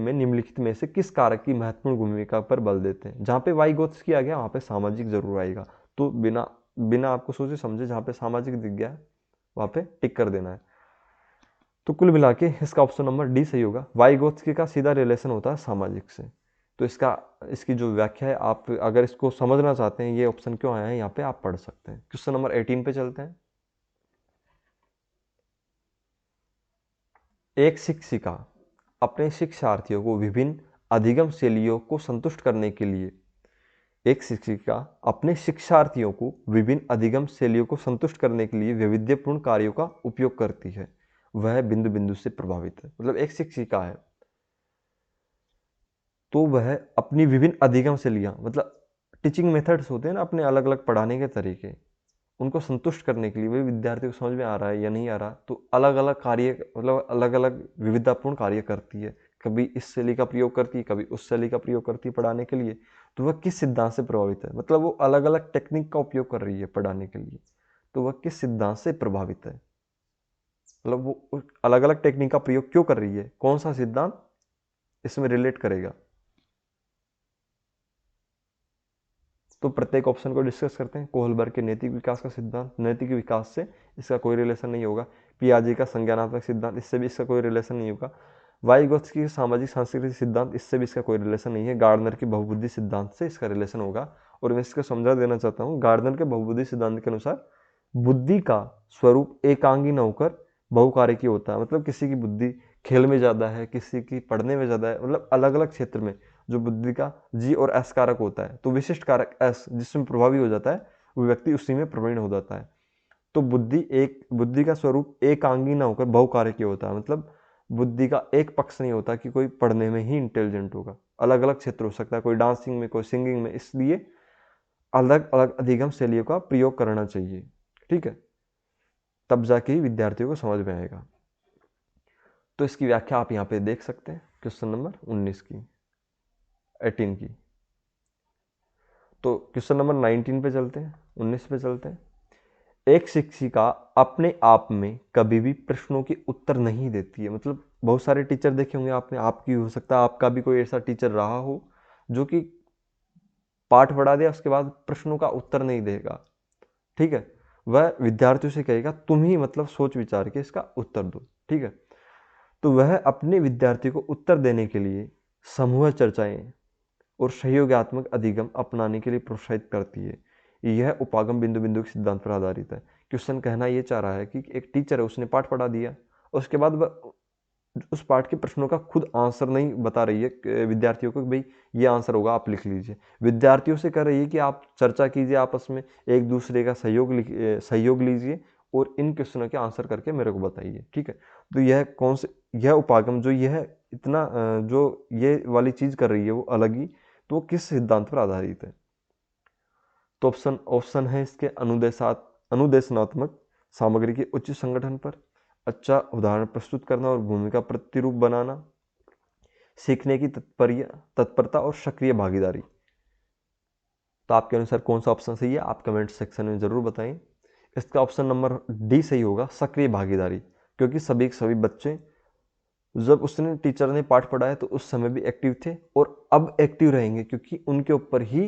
में निम्नलिखित में से किस कारक की महत्वपूर्ण भूमिका पर बल देते हैं? जहाँ पे वाइगोत्स्की आ गया वहाँ पे सामाजिक जरूर आएगा, तो बिना आपको सोचे समझे जहाँ पे सामाजिक दिख गया वहाँ पे टिक कर देना है। तो कुल मिला के इसका ऑप्शन नंबर डी सही होगा। वाइगोत्स्की का सीधा रिलेशन होता है सामाजिक से। तो इसकी जो व्याख्या है, आप अगर इसको समझना चाहते हैं ये ऑप्शन क्यों आया है यहाँ पे, आप पढ़ सकते हैं। क्वेश्चन नंबर 18 पे चलते हैं। एक शिक्षिका अपने शिक्षार्थियों को विभिन्न अधिगम शैलियों को संतुष्ट करने के लिए एक शिक्षिका अपने शिक्षार्थियों को विभिन्न अधिगम शैलियों को संतुष्ट करने के लिए वैविध्यपूर्ण कार्यों का उपयोग करती है। वह बिंदु बिंदु से प्रभावित है। मतलब एक शिक्षिका है तो वह अपनी विभिन्न अधिगम शैलियां, मतलब टीचिंग मेथड्स होते हैं ना अपने अलग अलग पढ़ाने के तरीके, उनको संतुष्ट करने के लिए, वही विद्यार्थी को समझ में आ रहा है या नहीं आ रहा, तो अलग अलग कार्य, मतलब अलग अलग विविधतापूर्ण कार्य करती है। कभी इस शैली का प्रयोग करती है, कभी उस शैली का प्रयोग करती है पढ़ाने के लिए। तो वह किस सिद्धांत से प्रभावित है, मतलब वो अलग अलग टेक्निक का उपयोग कर रही है पढ़ाने के लिए, तो वह किस सिद्धांत से प्रभावित है, मतलब वो अलग अलग टेक्निक का प्रयोग क्यों कर रही है, कौन सा सिद्धांत इसमें रिलेट करेगा। तो प्रत्येक ऑप्शन को डिस्कस करते हैं। कोहलबर्ग के नैतिक विकास का सिद्धांत, नैतिक विकास से इसका कोई रिलेशन नहीं होगा। पियाजे का संज्ञानात्मक सिद्धांत, इससे भी इसका कोई रिलेशन नहीं होगा। वाइगोत्स्की की सामाजिक सांस्कृतिक सिद्धांत, इससे भी इसका कोई रिलेशन नहीं है। गार्डनर की बहुबुद्धि सिद्धांत से इसका रिलेशन होगा। और मैं इसको समझा देना चाहता हूँ, गार्डनर के बहुबुद्धि सिद्धांत के अनुसार बुद्धि का स्वरूप एकांगी न होकर बहुकार्य की होता है। मतलब किसी की बुद्धि खेल में ज़्यादा है, किसी की पढ़ने में ज़्यादा है, मतलब अलग अलग क्षेत्र में जो बुद्धि का जी और एस कारक होता है, तो विशिष्ट कारक एस जिसमें प्रभावी हो जाता है, वो व्यक्ति उसी में प्रवीण हो जाता है। तो बुद्धि का स्वरूप एकांगी ना होकर बहुकार्य की होता है। मतलब बुद्धि का एक पक्ष नहीं होता कि कोई पढ़ने में ही इंटेलिजेंट होगा, अलग अलग क्षेत्र हो सकता है, कोई डांसिंग में, कोई सिंगिंग में, इसलिए अलग अलग अधिगम शैलियों का प्रयोग करना चाहिए। ठीक है, तब जाके ही विद्यार्थियों को समझ में आएगा। तो इसकी व्याख्या आप यहाँ पे देख सकते हैं क्वेश्चन नंबर 19 की, 18 की। तो क्वेश्चन नंबर 19 पे चलते हैं, 19 पे चलते हैं। एक शिक्षिका अपने आप में कभी भी प्रश्नों के उत्तर नहीं देती है। मतलब बहुत सारे टीचर देखे होंगे आपने, आपकी हो सकता है आपका भी कोई ऐसा टीचर रहा हो जो कि पाठ पढ़ा दिया उसके बाद प्रश्नों का उत्तर नहीं देगा। ठीक है, वह विद्यार्थियों से कहेगा तुम ही मतलब सोच विचार के इसका उत्तर दो। ठीक है, तो वह अपने विद्यार्थी को उत्तर देने के लिए समूह चर्चाएं और सहयोगात्मक अधिगम अपनाने के लिए प्रोत्साहित करती है। यह उपागम बिंदु बिंदु के सिद्धांत पर आधारित है। क्वेश्चन कहना यह चाह रहा है कि एक टीचर है, उसने पाठ पढ़ा दिया, उसके बाद वह उस पाठ के प्रश्नों का खुद आंसर नहीं बता रही है विद्यार्थियों को कि भाई ये आंसर होगा, आप लिख लीजिए। विद्यार्थियों से कह रही है कि आप चर्चा कीजिए आपस में, एक दूसरे का सहयोग लीजिए और इन क्वेश्चनों के आंसर करके मेरे को बताइए। ठीक है, तो यह उपागम जो यह इतना जो ये वाली चीज कर रही है वो अलग ही, तो वो किस सिद्धांत पर आधारित है। तो ऑप्शन है इसके अनुदेशनात्मक सामग्री के उच्च संगठन पर, अच्छा उदाहरण प्रस्तुत करना और भूमिका प्रतिरूप बनाना, सीखने की तत्परता और सक्रिय भागीदारी। तो आपके अनुसार कौन सा ऑप्शन सही है, आप कमेंट सेक्शन में जरूर बताएं। इसका ऑप्शन नंबर डी सही होगा, सक्रिय भागीदारी। क्योंकि सभी बच्चे जब उसने टीचर ने पाठ पढ़ाया तो उस समय भी एक्टिव थे और अब एक्टिव रहेंगे, क्योंकि उनके ऊपर ही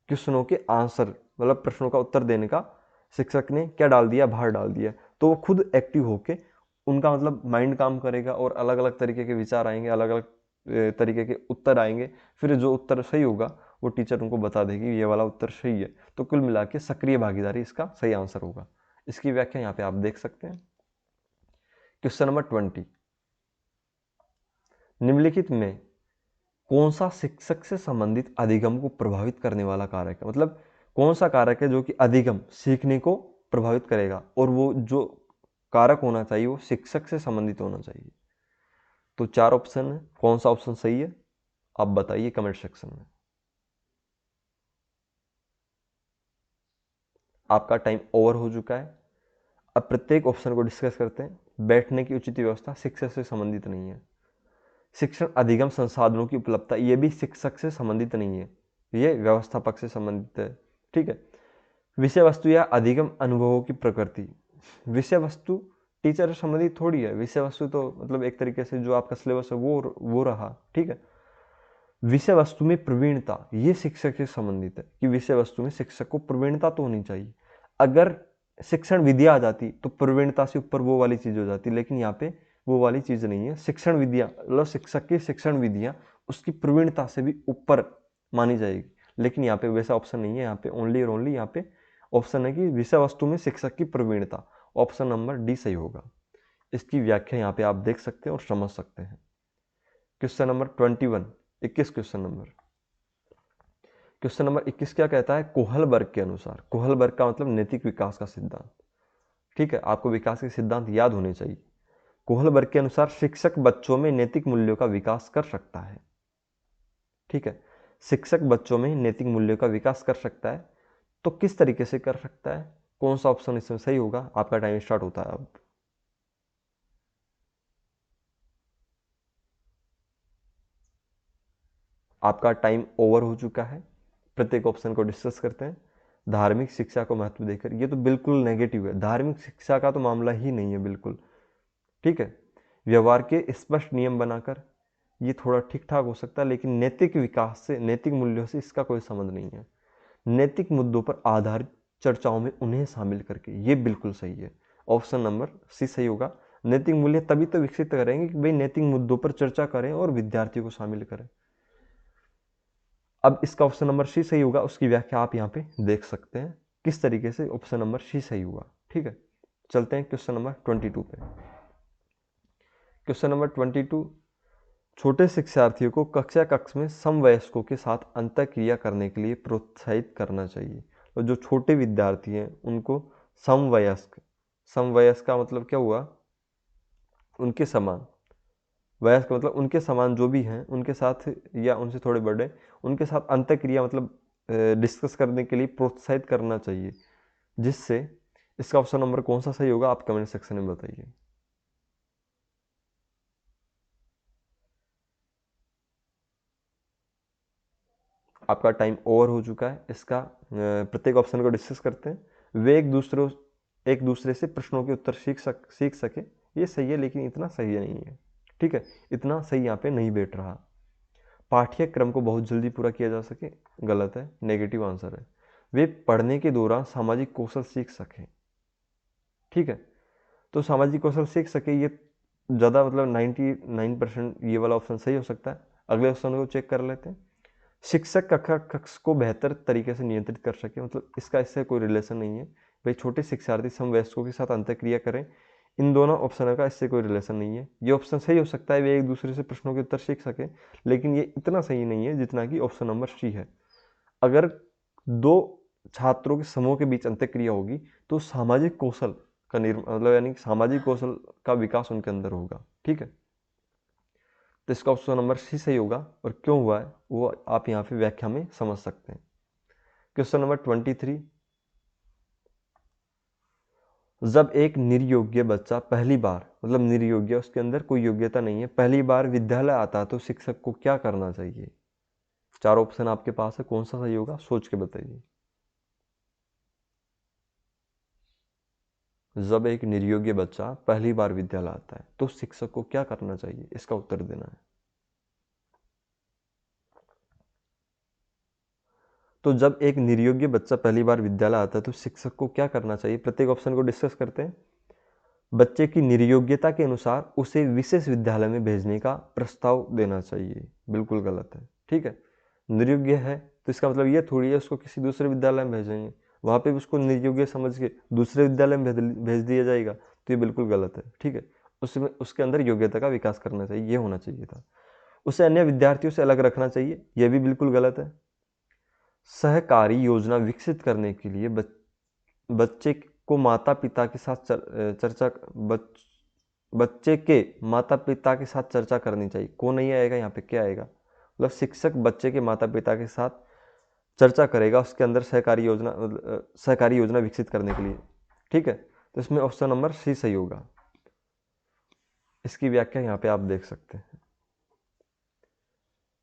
क्वेश्चनों के आंसर, मतलब प्रश्नों का उत्तर देने का शिक्षक ने क्या डाल दिया, भार डाल दिया। तो वो खुद एक्टिव होके उनका मतलब माइंड काम करेगा और अलग अलग तरीके के विचार आएंगे, अलग अलग तरीके के उत्तर आएंगे। फिर जो उत्तर सही होगा वो टीचर उनको बता देगी ये वाला उत्तर सही है। तो कुल मिला के सक्रिय भागीदारी इसका सही आंसर होगा। इसकी व्याख्या यहाँ पे आप देख सकते हैं। क्वेश्चन नंबर 20, निम्नलिखित में कौन सा शिक्षक से संबंधित अधिगम को प्रभावित करने वाला कारक है। मतलब कौन सा कारक है जो कि अधिगम सीखने को प्रभावित करेगा, और वो जो कारक होना चाहिए वो शिक्षक से संबंधित होना चाहिए। तो 4 ऑप्शन है, कौन सा ऑप्शन सही है आप बताइए कमेंट सेक्शन में। आपका टाइम ओवर हो चुका है। अब प्रत्येक ऑप्शन को डिस्कस करते हैं। बैठने की उचित व्यवस्था शिक्षक से संबंधित नहीं है। शिक्षण अधिगम संसाधनों की उपलब्धता, ये भी शिक्षक से संबंधित नहीं है, ये व्यवस्थापक से संबंधित है। ठीक है, विषय वस्तु या अधिगम अनुभवों की प्रकृति, विषय वस्तु टीचर से संबंधित थोड़ी है। विषय वस्तु तो मतलब एक तरीके से जो आपका सिलेबस है वो रहा। ठीक है, विषय वस्तु में प्रवीणता ये शिक्षक से संबंधित है, कि विषय वस्तु में शिक्षक को प्रवीणता तो होनी चाहिए। अगर शिक्षण विधि आ जाती तो प्रवीणता से ऊपर वो वाली चीज हो जाती, लेकिन यहाँ पे वो वाली चीज़ नहीं है। शिक्षण विधियाँ मतलब शिक्षक की शिक्षण विधियाँ उसकी प्रवीणता से भी ऊपर मानी जाएगी, लेकिन यहाँ पे वैसा ऑप्शन नहीं है। यहाँ पे ओनली और ओनली यहाँ पे ऑप्शन है कि विषय वस्तु में शिक्षक की प्रवीणता। ऑप्शन नंबर डी सही होगा। इसकी व्याख्या यहाँ पे आप देख सकते हैं और समझ सकते हैं। क्वेश्चन नंबर 21, 21 क्वेश्चन नंबर 21 क्या कहता है? कोहल वर्ग के अनुसार, कोहल वर्ग का मतलब नैतिक विकास का सिद्धांत। ठीक है, आपको विकास के सिद्धांत याद होने चाहिए। कोहल वर्ग के अनुसार शिक्षक बच्चों में नैतिक मूल्यों का विकास कर सकता है। ठीक है, शिक्षक बच्चों में नैतिक मूल्यों का विकास कर सकता है। तो किस तरीके से कर सकता है? कौन सा ऑप्शन इसमें सही होगा? आपका टाइम स्टार्ट होता है अब। आपका टाइम ओवर हो चुका है। प्रत्येक ऑप्शन को डिस्कस करते हैं। धार्मिक शिक्षा को महत्व देकर, ये तो बिल्कुल नेगेटिव है। धार्मिक शिक्षा का तो मामला ही नहीं है बिल्कुल। ठीक है, व्यवहार के स्पष्ट नियम बनाकर, ये थोड़ा ठीक ठाक हो सकता है, लेकिन नैतिक विकास से, नैतिक मूल्यों से इसका कोई संबंध नहीं है। नैतिक मुद्दों पर आधारित चर्चाओं में उन्हें शामिल करके, ये बिल्कुल सही है। ऑप्शन नंबर सी सही होगा। नैतिक मूल्य तभी तो विकसित करेंगे कि भाई नैतिक मुद्दों पर चर्चा करें और विद्यार्थियों को शामिल करें। अब इसका ऑप्शन नंबर सी सही होगा। उसकी व्याख्या आप यहाँ पे देख सकते हैं किस तरीके से ऑप्शन नंबर सी सही हुआ। ठीक है, चलते हैं क्वेश्चन नंबर 22 पे। क्वेश्चन नंबर 22, छोटे शिक्षार्थियों को कक्ष में समवयस्कों के साथ अंतःक्रिया करने के लिए प्रोत्साहित करना चाहिए। तो जो छोटे विद्यार्थी हैं उनको समवयस्क, समवयस्क का मतलब क्या हुआ? उनके समान। वयस्क मतलब उनके समान जो भी हैं उनके साथ, या उनसे थोड़े बड़े, उनके साथ अंतःक्रिया मतलब डिस्कस करने के लिए प्रोत्साहित करना चाहिए। जिससे इसका ऑप्शन नंबर कौन सा सही होगा आप कमेंट सेक्शन में बताइए। आपका टाइम ओवर हो चुका है। इसका प्रत्येक ऑप्शन को डिस्कस करते हैं। वे एक दूसरे से प्रश्नों के उत्तर सीख सके, ये सही है, लेकिन इतना सही नहीं है। ठीक है, इतना सही यहाँ पे नहीं बैठ रहा। पाठ्यक्रम को बहुत जल्दी पूरा किया जा सके, गलत है, नेगेटिव आंसर है। वे पढ़ने के दौरान सामाजिक कौशल सीख सकें। ठीक है, तो सामाजिक कौशल सीख सके, ये ज़्यादा मतलब 99% ये वाला ऑप्शन सही हो सकता है। अगले ऑप्शन को चेक कर लेते हैं। शिक्षक कक्ष को बेहतर तरीके से नियंत्रित कर सके, मतलब इसका इससे कोई रिलेशन नहीं है। भाई छोटे शिक्षार्थी समवयस्कों के साथ अंतःक्रिया करें, इन दोनों ऑप्शनों का इससे कोई रिलेशन नहीं है। ये ऑप्शन सही हो सकता है, वे एक दूसरे से प्रश्नों के उत्तर सीख सके, लेकिन ये इतना सही नहीं है जितना कि ऑप्शन नंबर सी है। अगर दो छात्रों के समूह के बीच अंतःक्रिया होगी तो सामाजिक कौशल का मतलब यानी सामाजिक कौशल का विकास उनके अंदर होगा। ठीक है, तो इसका ऑप्शन नंबर सी सही होगा, और क्यों हुआ है वो आप यहाँ पे व्याख्या में समझ सकते हैं। क्वेश्चन नंबर 23, जब एक निर्योग्य बच्चा पहली बार, मतलब निर्योग्य, उसके अंदर कोई योग्यता नहीं है, पहली बार विद्यालय आता है तो शिक्षक को क्या करना चाहिए? चार ऑप्शन आपके पास है, कौन सा सही होगा सोच के बताइए। जब एक निर्योग्य बच्चा पहली बार विद्यालय आता है तो शिक्षक को क्या करना चाहिए, इसका उत्तर देना है। तो जब एक निर्योग्य बच्चा पहली बार विद्यालय आता है तो शिक्षक को क्या करना चाहिए? प्रत्येक ऑप्शन को डिस्कस करते हैं। बच्चे की निर्योग्यता के अनुसार उसे विशेष विद्यालय में भेजने का प्रस्ताव देना चाहिए। बिल्कुल गलत है। ठीक है, निर्योग्य है तो इसका मतलब ये थोड़ी है उसको किसी दूसरे विद्यालय में भेजेंगे, वहाँ पे भी उसको निर्योग्य समझ के दूसरे विद्यालय में भेज दिया जाएगा, तो ये बिल्कुल गलत है। ठीक है, उसमें उसके अंदर योग्यता का विकास करना चाहिए, ये होना चाहिए था। उसे अन्य विद्यार्थियों से अलग रखना चाहिए, यह भी बिल्कुल गलत है। सहकारी योजना विकसित करने के लिए बच्चे को माता पिता के साथ चर्चा बच्चे के माता पिता के साथ चर्चा करनी चाहिए। को नहीं आएगा यहाँ पे, क्या आएगा? मतलब शिक्षक बच्चे के माता पिता के साथ चर्चा करेगा उसके अंदर सहकारी योजना विकसित करने के लिए। ठीक है, तो इसमें ऑप्शन नंबर सी सही होगा। इसकी व्याख्या यहाँ पे आप देख सकते हैं।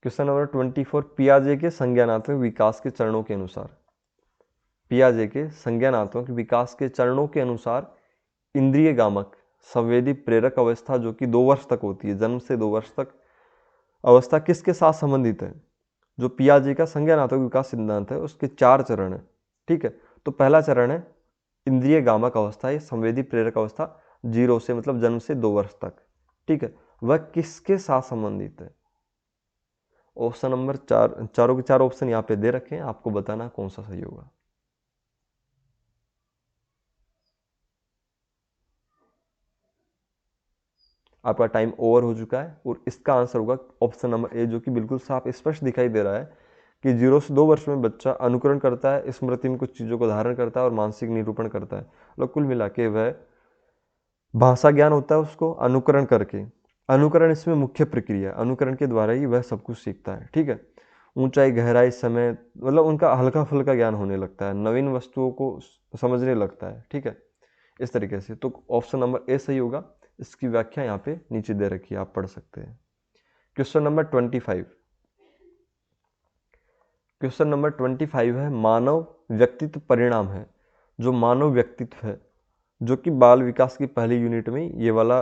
क्वेश्चन नंबर 24, पियाजे के संज्ञानात्मक विकास के चरणों के अनुसार, पियाजे के संज्ञानात्मक विकास के चरणों के अनुसार इंद्रिय गामक संवेदी प्रेरक अवस्था, जो कि 2 वर्ष तक होती है, जन्म से 2 वर्ष तक अवस्था, किसके साथ संबंधित है? जो पियाजे का संज्ञानात्मक विकास सिद्धांत है उसके 4 चरण है। ठीक है, तो पहला चरण है इंद्रिय गामक अवस्था, ये संवेदी प्रेरक अवस्था 0 से मतलब जन्म से 2 वर्ष तक। ठीक है, वह किसके साथ संबंधित है। ऑप्शन नंबर 4, चारों के चार ऑप्शन यहाँ पे दे रखे हैं, आपको बताना कौन सा सही होगा। आपका टाइम ओवर हो चुका है और इसका आंसर होगा ऑप्शन नंबर ए, जो कि बिल्कुल साफ स्पष्ट दिखाई दे रहा है कि 0 से 2 वर्ष में बच्चा अनुकरण करता है, स्मृति में कुछ चीज़ों को धारण करता है और मानसिक निरूपण करता है। मतलब कुल मिला के वह भाषा ज्ञान होता है उसको अनुकरण करके, अनुकरण इसमें मुख्य प्रक्रिया, अनुकरण के द्वारा ही वह सब कुछ सीखता है। ठीक है, ऊंचाई गहराई समय, मतलब उनका हल्का फुल्का ज्ञान होने लगता है, नवीन वस्तुओं को समझने लगता है। ठीक है, इस तरीके से तो ऑप्शन नंबर ए सही होगा। इसकी व्याख्या यहाँ पे नीचे दे रखी है, आप पढ़ सकते हैं। क्वेश्चन नंबर 25, क्वेश्चन नंबर 25 है मानव व्यक्तित्व परिणाम है। जो मानव व्यक्तित्व है, जो कि बाल विकास की पहली यूनिट में ये वाला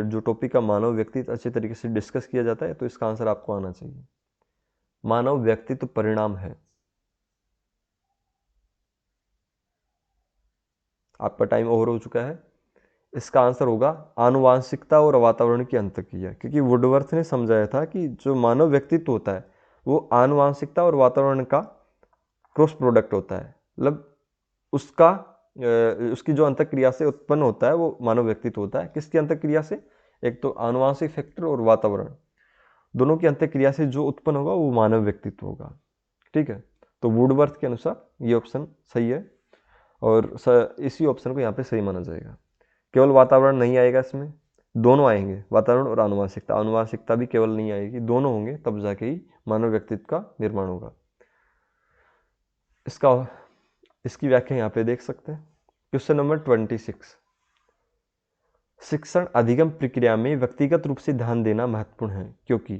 जो टॉपिक का मानव व्यक्तित्व अच्छे तरीके से डिस्कस किया जाता है, तो इसका आंसर आपको आना चाहिए। मानव व्यक्तित्व परिणाम है। आपका टाइम ओवर हो चुका है। इसका आंसर होगा आनुवांशिकता और वातावरण की अंतर्क्रिया, क्योंकि वुडवर्थ ने समझाया था कि जो मानव व्यक्तित्व होता है वो आनुवांशिकता और वातावरण का क्रॉस प्रोडक्ट होता है। मतलब उसका उसकी जो अंतर्क्रिया से उत्पन्न होता है वो मानव व्यक्तित्व होता है। किसकी अंतर्क्रिया से? एक तो आनुवांशिक फैक्टर और वातावरण, दोनों की अंतर्क्रिया से जो उत्पन्न होगा वो मानव व्यक्तित्व होगा। ठीक है, तो वुडवर्थ के अनुसार ये ऑप्शन सही है और इसी ऑप्शन को यहाँ पे सही माना जाएगा। केवल वातावरण नहीं आएगा इसमें, दोनों आएंगे, वातावरण और आनुवांशिकता। आनुवांशिकता भी केवल नहीं आएगी, दोनों होंगे, तब जाके ही मानव व्यक्तित्व का निर्माण होगा। इसकी व्याख्या यहाँ पे देख सकते हैं। क्वेश्चन नंबर 26, शिक्षण अधिगम प्रक्रिया में व्यक्तिगत रूप से ध्यान देना महत्वपूर्ण है, क्योंकि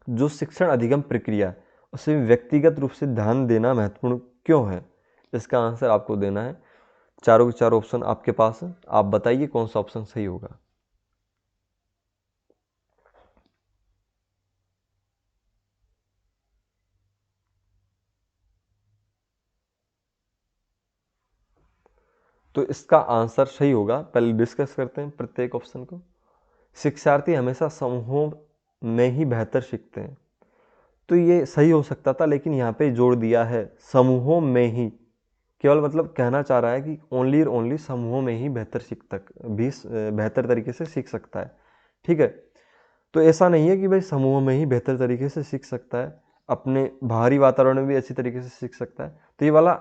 जो शिक्षण अधिगम प्रक्रिया है उसमें व्यक्तिगत रूप से ध्यान देना महत्वपूर्ण क्यों है। इसका आंसर आपको देना है। चारों के चार ऑप्शन आपके पास है, आप बताइए कौन सा ऑप्शन सही होगा। तो इसका आंसर सही होगा। पहले डिस्कस करते हैं प्रत्येक ऑप्शन को। शिक्षार्थी हमेशा समूहों में ही बेहतर सीखते हैं, तो ये सही हो सकता था, लेकिन यहाँ पे जोड़ दिया है समूहों में ही। केवल मतलब कहना चाह रहा है कि ओनली और ओनली समूहों में ही बेहतर तरीके से सीख सकता है। ठीक है, तो ऐसा नहीं है कि भाई समूहों में ही बेहतर तरीके से सीख सकता है, अपने बाहरी वातावरण में भी अच्छी तरीके से सीख सकता है। तो ये वाला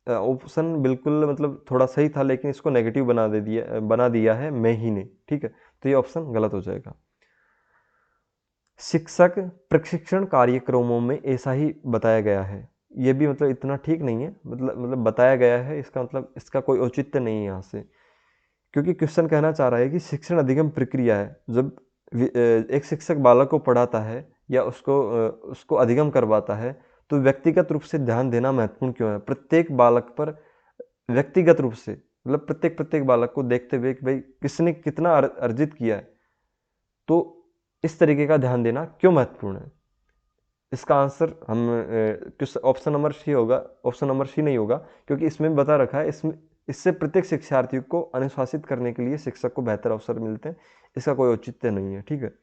ऑप्शन बिल्कुल मतलब थोड़ा सही था, लेकिन इसको नेगेटिव बना दिया है मैं ही ने। ठीक है, तो ये ऑप्शन गलत हो जाएगा। शिक्षक प्रशिक्षण कार्यक्रमों में ऐसा ही बताया गया है, ये भी मतलब इतना ठीक नहीं है। मतलब बताया गया है, इसका मतलब इसका कोई औचित्य नहीं है यहाँ से, क्योंकि क्वेश्चन कहना चाह रहा है कि शिक्षण अधिगम प्रक्रिया है। जब एक शिक्षक बालक को पढ़ाता है या उसको अधिगम करवाता है, तो व्यक्तिगत रूप से ध्यान देना महत्वपूर्ण क्यों है। प्रत्येक बालक पर व्यक्तिगत रूप से, मतलब प्रत्येक बालक को देखते हुए कि भाई किसने कितना अर्जित किया है, तो इस तरीके का ध्यान देना क्यों महत्वपूर्ण है। इसका आंसर ऑप्शन नंबर सी होगा। ऑप्शन नंबर सी नहीं होगा, क्योंकि इसमें बता रखा है इससे प्रत्येक शिक्षार्थी को अनुशासित करने के लिए शिक्षक को बेहतर अवसर मिलते हैं। इसका कोई औचित्य नहीं है। ठीक है,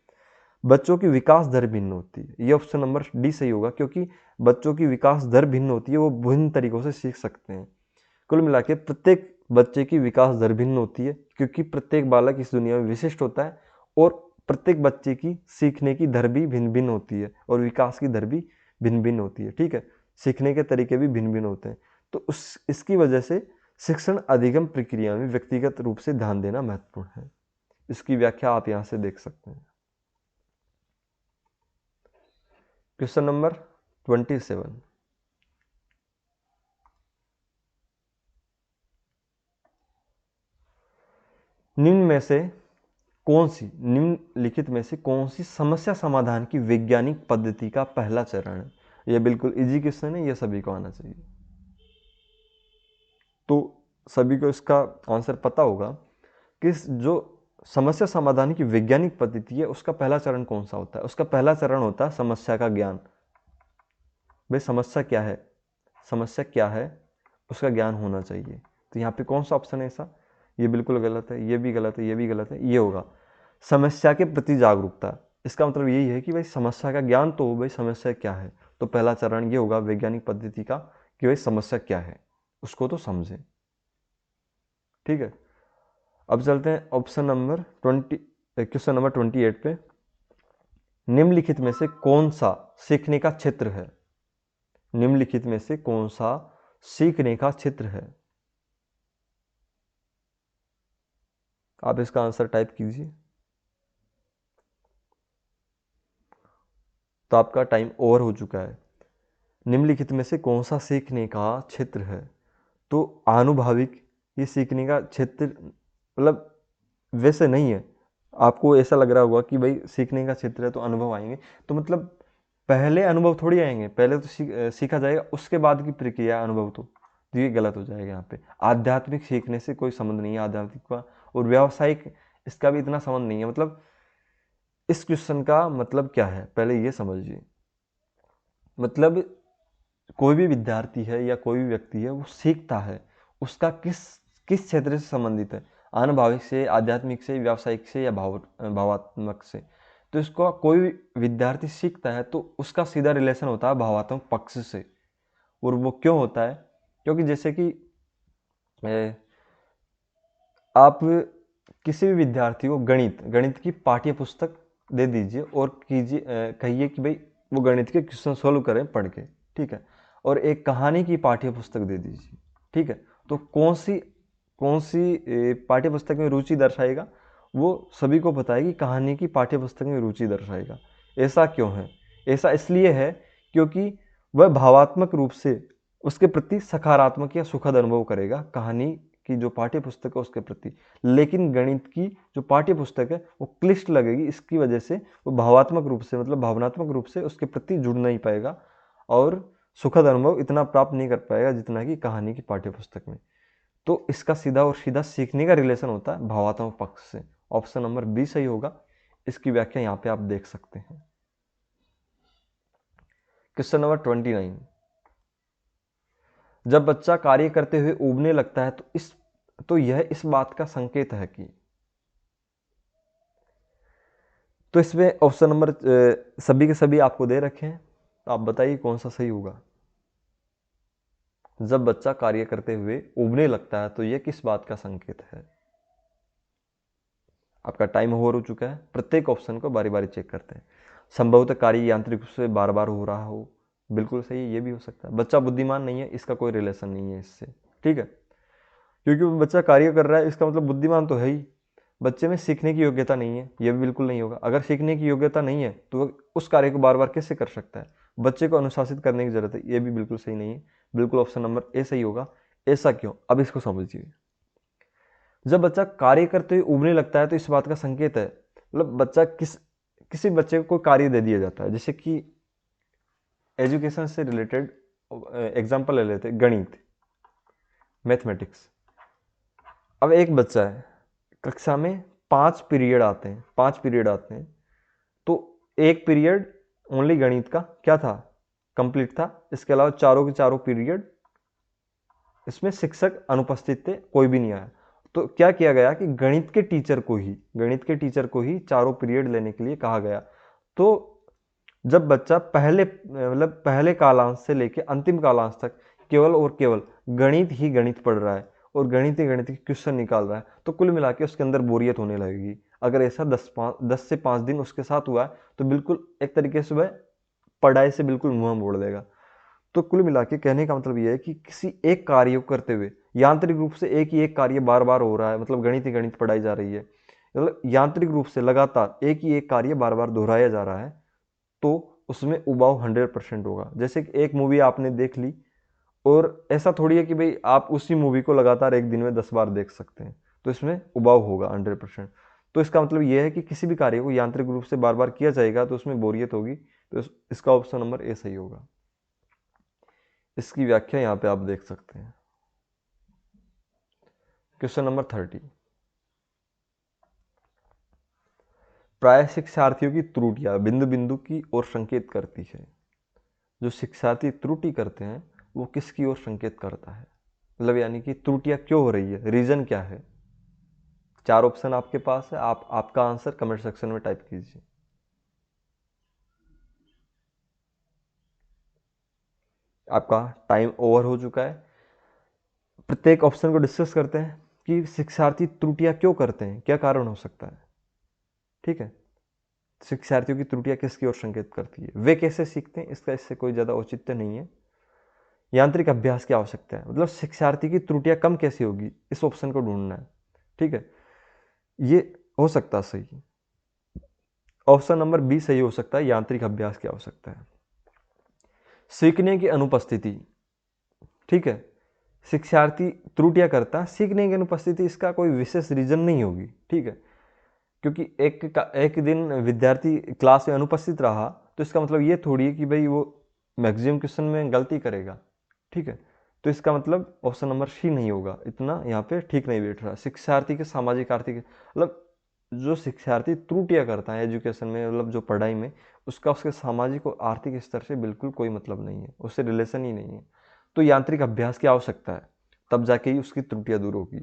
बच्चों की विकास दर भिन्न होती है, ये ऑप्शन नंबर डी सही होगा, क्योंकि बच्चों की विकास दर भिन्न होती है, वो भिन्न तरीकों से सीख सकते हैं। कुल मिला के प्रत्येक बच्चे की विकास दर भिन्न होती है, क्योंकि प्रत्येक बालक इस दुनिया में विशिष्ट होता है और प्रत्येक बच्चे की सीखने की दर भी भिन्न भिन्न होती है और विकास की दर भी भिन्न भिन्न होती है। ठीक है, सीखने के तरीके भी भिन्न भिन्न होते हैं, तो इसकी वजह से शिक्षण अधिगम प्रक्रिया में व्यक्तिगत रूप से ध्यान देना महत्वपूर्ण है। इसकी व्याख्या आप यहाँ से देख सकते हैं। क्वेश्चन नंबर 27, निम्नलिखित में से कौन सी समस्या समाधान की वैज्ञानिक पद्धति का पहला चरण है। यह बिल्कुल इजी क्वेश्चन है, यह सभी को आना चाहिए। तो सभी को इसका आंसर पता होगा कि जो समस्या समाधान की वैज्ञानिक पद्धति है उसका पहला चरण कौन सा होता है। उसका पहला चरण होता है समस्या का ज्ञान। भाई समस्या क्या है, समस्या क्या है उसका ज्ञान होना चाहिए। तो यहाँ पे कौन सा ऑप्शन है ऐसा, ये बिल्कुल गलत है, ये भी गलत है, ये भी गलत है, ये होगा समस्या के प्रति जागरूकता, इसका मतलब यही है कि भाई समस्या का ज्ञान तो हो, भाई समस्या क्या है। तो पहला चरण ये होगा वैज्ञानिक पद्धति का कि भाई समस्या क्या है, उसको तो समझें। ठीक है, अब चलते हैं ऑप्शन नंबर 20, क्वेश्चन नंबर 28 पे। निम्नलिखित में से कौन सा सीखने का क्षेत्र है? निम्नलिखित में से कौन सा सीखने का क्षेत्र है? आप इसका आंसर टाइप कीजिए। तो आपका टाइम ओवर हो चुका है। निम्नलिखित में से कौन सा सीखने का क्षेत्र है? तो आनुभाविक ये सीखने का क्षेत्र मतलब वैसे नहीं है। आपको ऐसा लग रहा होगा कि भाई सीखने का क्षेत्र है तो अनुभव आएंगे, तो मतलब पहले अनुभव थोड़ी आएंगे, पहले तो सीखा जाएगा, उसके बाद की प्रक्रिया अनुभव। तो ये गलत हो जाएगा यहाँ पे। आध्यात्मिक सीखने से कोई संबंध नहीं है आध्यात्मिक का, और व्यावसायिक इसका भी इतना संबंध नहीं है। मतलब इस क्वेश्चन का मतलब क्या है पहले ये समझिए। मतलब कोई भी विद्यार्थी है या कोई भी व्यक्ति है वो सीखता है, उसका किस किस क्षेत्र से संबंधित है? आनुभाविक से, आध्यात्मिक से, व्यावसायिक से या भावात्मक से। तो इसको कोई भी विद्यार्थी सीखता है तो उसका सीधा रिलेशन होता है भावात्मक पक्ष से। और वो क्यों होता है? क्योंकि जैसे कि आप किसी भी विद्यार्थी को गणित की पाठ्य पुस्तक दे दीजिए और कहिए कि भाई वो गणित के क्वेश्चन सोल्व करें पढ़ के, ठीक है। और एक कहानी की पाठ्य पुस्तक दे दीजिए, ठीक है। तो कौन सी पाठ्य पुस्तक में रुचि दर्शाएगा? वो सभी को पता है कि कहानी की पाठ्य पुस्तक में रुचि दर्शाएगा। ऐसा क्यों है? ऐसा इसलिए है क्योंकि वह भावात्मक रूप से उसके प्रति सकारात्मक या सुखद अनुभव करेगा कहानी की जो पाठ्य पुस्तक है उसके प्रति। लेकिन गणित की जो पाठ्य पुस्तक है वो क्लिष्ट लगेगी, इसकी वजह से वो भावात्मक रूप से मतलब भावनात्मक रूप से उसके प्रति जुड़ नहीं पाएगा और सुखद अनुभव इतना प्राप्त नहीं कर पाएगा जितना कि कहानी की पाठ्य पुस्तक में। तो इसका सीधा और सीधा सीखने का रिलेशन होता है भावात्मक पक्ष से। ऑप्शन नंबर बी सही होगा। इसकी व्याख्या यहाँ पे आप देख सकते हैं। Question number 29। जब बच्चा कार्य करते हुए ऊबने लगता है तो यह इस बात का संकेत है कि। तो इसमें ऑप्शन नंबर सभी के सभी आपको दे रखे हैं, तो आप बताइए कौन सा सही होगा। जब बच्चा कार्य करते हुए ऊबने लगता है तो यह किस बात का संकेत है? आपका टाइम ओवर हो चुका है। प्रत्येक ऑप्शन को बारी बारी चेक करते हैं। संभवतः कार्य यांत्रिक रूप से बार बार हो रहा हो, बिल्कुल सही है, ये भी हो सकता है। बच्चा बुद्धिमान नहीं है, इसका कोई रिलेशन नहीं है इससे, ठीक है। क्योंकि वो बच्चा कार्य कर रहा है इसका मतलब बुद्धिमान तो है ही। बच्चे में सीखने की योग्यता नहीं है, यह भी बिल्कुल नहीं होगा। अगर सीखने की योग्यता नहीं है तो वह उस कार्य को बार बार कैसे कर सकता है? बच्चे को अनुशासित करने की जरूरत है, यह भी बिल्कुल सही नहीं है। बिल्कुल ऑप्शन नंबर ए सही होगा। ऐसा क्यों, अब इसको समझिए। जब बच्चा कार्य करते हुए उबने लगता है तो इस बात का संकेत है, मतलब बच्चा किसी बच्चे को कोई कार्य दे दिया जाता है, जैसे कि एजुकेशन से रिलेटेड एग्जाम्पल ले लेते हैं, गणित, मैथमेटिक्स। अब एक बच्चा है, कक्षा में 5 पीरियड आते हैं, तो एक पीरियड ओनली गणित का क्या था, कंप्लीट था। इसके अलावा चारों के चारों पीरियड इसमें शिक्षक अनुपस्थित थे, कोई भी नहीं आया। तो क्या किया गया कि गणित के टीचर को ही चारों पीरियड लेने के लिए कहा गया। तो जब बच्चा पहले कालांश से लेकर अंतिम कालांश तक केवल और केवल गणित पढ़ रहा है और गणित के क्वेश्चन निकाल रहा है, तो कुल मिला के उसके अंदर बोरियत होने लगेगी। अगर ऐसा 10 से 5 दिन उसके साथ हुआ है तो बिल्कुल एक तरीके से वह पढ़ाई से बिल्कुल मुंह मोड़ देगा। तो कुल मिला के कहने का मतलब यह है कि किसी एक कार्य को करते हुए यांत्रिक रूप से एक ही एक कार्य बार बार हो रहा है, मतलब गणित ही गणित पढ़ाई जा रही है, मतलब यांत्रिक रूप से लगातार एक ही एक कार्य बार बार दोहराया जा रहा है, तो उसमें उबाऊ 100% होगा। जैसे कि एक मूवी आपने देख ली और ऐसा थोड़ी है कि भाई आप उसी मूवी को लगातार एक दिन में 10 बार देख सकते हैं, तो इसमें उबाऊ होगा 100%। तो इसका मतलब यह है कि किसी भी कार्य को यांत्रिक रूप से बार बार किया जाएगा तो उसमें बोरियत होगी। तो इसका ऑप्शन नंबर ए सही होगा। इसकी व्याख्या यहाँ पे आप देख सकते हैं। Question number 30। प्राय शिक्षार्थियों की त्रुटियां बिंदु बिंदु की ओर संकेत करती है। जो शिक्षार्थी त्रुटि करते हैं वो किसकी ओर संकेत करता है? मतलब यानी कि त्रुटियां क्यों हो रही है, रीजन क्या है? 4 ऑप्शन आपके पास है, आप आपका आंसर कमेंट सेक्शन में टाइप कीजिए। आपका टाइम ओवर हो चुका है। प्रत्येक ऑप्शन को डिस्कस करते हैं कि शिक्षार्थी त्रुटियां क्यों करते हैं, क्या कारण हो सकता है। ठीक है, शिक्षार्थियों की त्रुटियां किसकी ओर संकेत करती है, वे कैसे सीखते हैं, इसका इससे कोई ज़्यादा औचित्य नहीं है। यांत्रिक अभ्यास की आवश्यकता है, मतलब शिक्षार्थी की त्रुटियां कम कैसे होगी, इस ऑप्शन को ढूंढना है। ठीक है, ये हो सकता है सही, ऑप्शन नंबर बी सही हो सकता है, यांत्रिक अभ्यास की आवश्यकता है। सीखने की अनुपस्थिति, ठीक है, शिक्षार्थी त्रुटियां करता, सीखने की अनुपस्थिति इसका कोई विशेष रीजन नहीं होगी। ठीक है, क्योंकि एक दिन विद्यार्थी क्लास में अनुपस्थित रहा तो इसका मतलब ये थोड़ी है कि भाई वो मैक्सिमम क्वेश्चन में गलती करेगा। ठीक है, तो इसका मतलब ऑप्शन नंबर सी नहीं होगा, इतना यहाँ पे ठीक नहीं बैठ रहा। शिक्षार्थी के सामाजिक आर्थिक, मतलब जो शिक्षार्थी त्रुटियां करता है एजुकेशन में, मतलब जो पढ़ाई में, उसका उसके सामाजिक और आर्थिक स्तर से बिल्कुल कोई मतलब नहीं है, उससे रिलेशन ही नहीं है। तो यांत्रिक अभ्यास की आवश्यकता है, तब जाके ही उसकी त्रुटियां दूर होगी।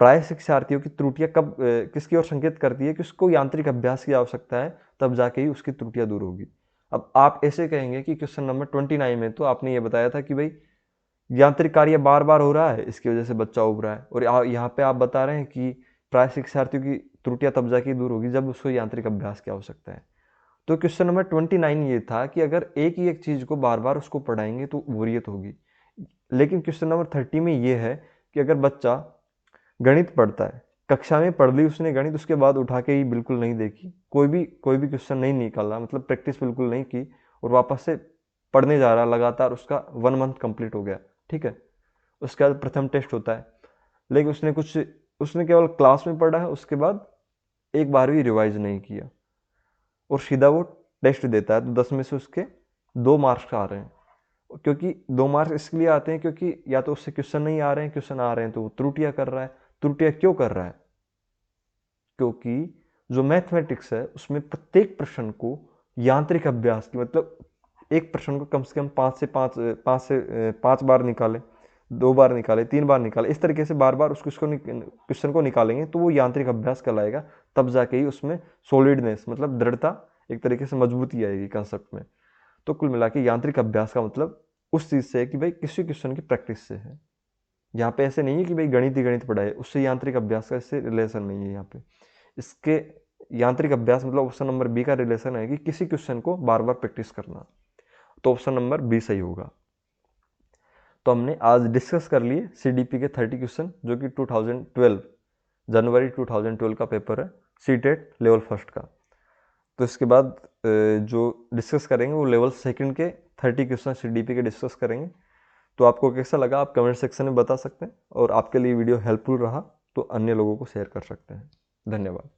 प्राय शिक्षार्थियों की त्रुटियां कब किसकी ओर संकेत करती है कि उसको यांत्रिक अभ्यास की आवश्यकता है, तब जाके ही उसकी त्रुटियां दूर होगी। अब आप ऐसे कहेंगे कि क्वेश्चन नंबर 29 में तो आपने ये बताया था कि भाई यांत्रिक कार्य बार बार हो रहा है, इसकी वजह से बच्चा उब रहा है, और यहाँ पे आप बता रहे हैं कि प्राय शिक्षार्थियों की त्रुटियां तब जाके दूर होगी जब उसको यांत्रिक अभ्यास की आवश्यकता है। तो क्वेश्चन नंबर 29 ये था कि अगर एक ही एक चीज को बार बार उसको पढ़ाएंगे तो बोरियत होगी। लेकिन क्वेश्चन नंबर 30 में ये है कि अगर बच्चा गणित पढ़ता है, कक्षा में पढ़ ली उसने गणित, उसके बाद उठा के ही बिल्कुल नहीं देखी, कोई भी क्वेश्चन नहीं निकाला, मतलब प्रैक्टिस बिल्कुल नहीं की, और वापस से पढ़ने जा रहा लगातार, उसका 1 मंथ कंप्लीट हो गया। ठीक है, उसके बाद प्रथम टेस्ट होता है, लेकिन उसने केवल क्लास में पढ़ा है, उसके बाद एक बार भी रिवाइज नहीं किया, और सीधा वो टेस्ट देता है, तो 10 में से उसके 2 मार्क्स आ रहे हैं। क्योंकि 2 मार्क्स इसलिए आते हैं क्योंकि या तो उससे क्वेश्चन नहीं आ रहे हैं, क्वेश्चन आ रहे हैं तो वो त्रुटियां कर रहा है। त्रुटियां क्यों कर रहा है, क्योंकि जो मैथमेटिक्स है उसमें प्रत्येक प्रश्न को यांत्रिक अभ्यास की, मतलब एक प्रश्न को कम से कम 5 बार निकाले, 2 बार निकाले, 3 बार निकाले, इस तरीके से बार बार उस क्वेश्चन को निकालेंगे तो वो यांत्रिक अभ्यास कहलाएगा। तब जाके ही उसमें सॉलिडनेस, मतलब दृढ़ता, एक तरीके से मजबूती आएगी कंसेप्ट में। तो कुल मिला के यांत्रिक अभ्यास का मतलब उस चीज से है कि भाई किसी क्वेश्चन की प्रैक्टिस से है। यहाँ पे ऐसे नहीं है कि भाई गणित ही गणित पढ़ाए, उससे यांत्रिक अभ्यास का इससे रिलेशन नहीं है। यहाँ पे इसके यांत्रिक अभ्यास मतलब ऑप्शन नंबर बी का रिलेशन है कि किसी क्वेश्चन को बार बार प्रैक्टिस करना, तो ऑप्शन नंबर बी सही होगा। तो हमने आज डिस्कस कर लिए सीडीपी के 30 क्वेश्चन, जो कि 2012 जनवरी 2012 का पेपर है, सीटेट लेवल फर्स्ट का। तो इसके बाद जो डिस्कस करेंगे वो लेवल सेकंड के 30 क्वेश्चन सीडीपी के डिस्कस करेंगे। तो आपको कैसा लगा आप कमेंट सेक्शन में बता सकते हैं, और आपके लिए वीडियो हेल्पफुल रहा तो अन्य लोगों को शेयर कर सकते हैं। धन्यवाद।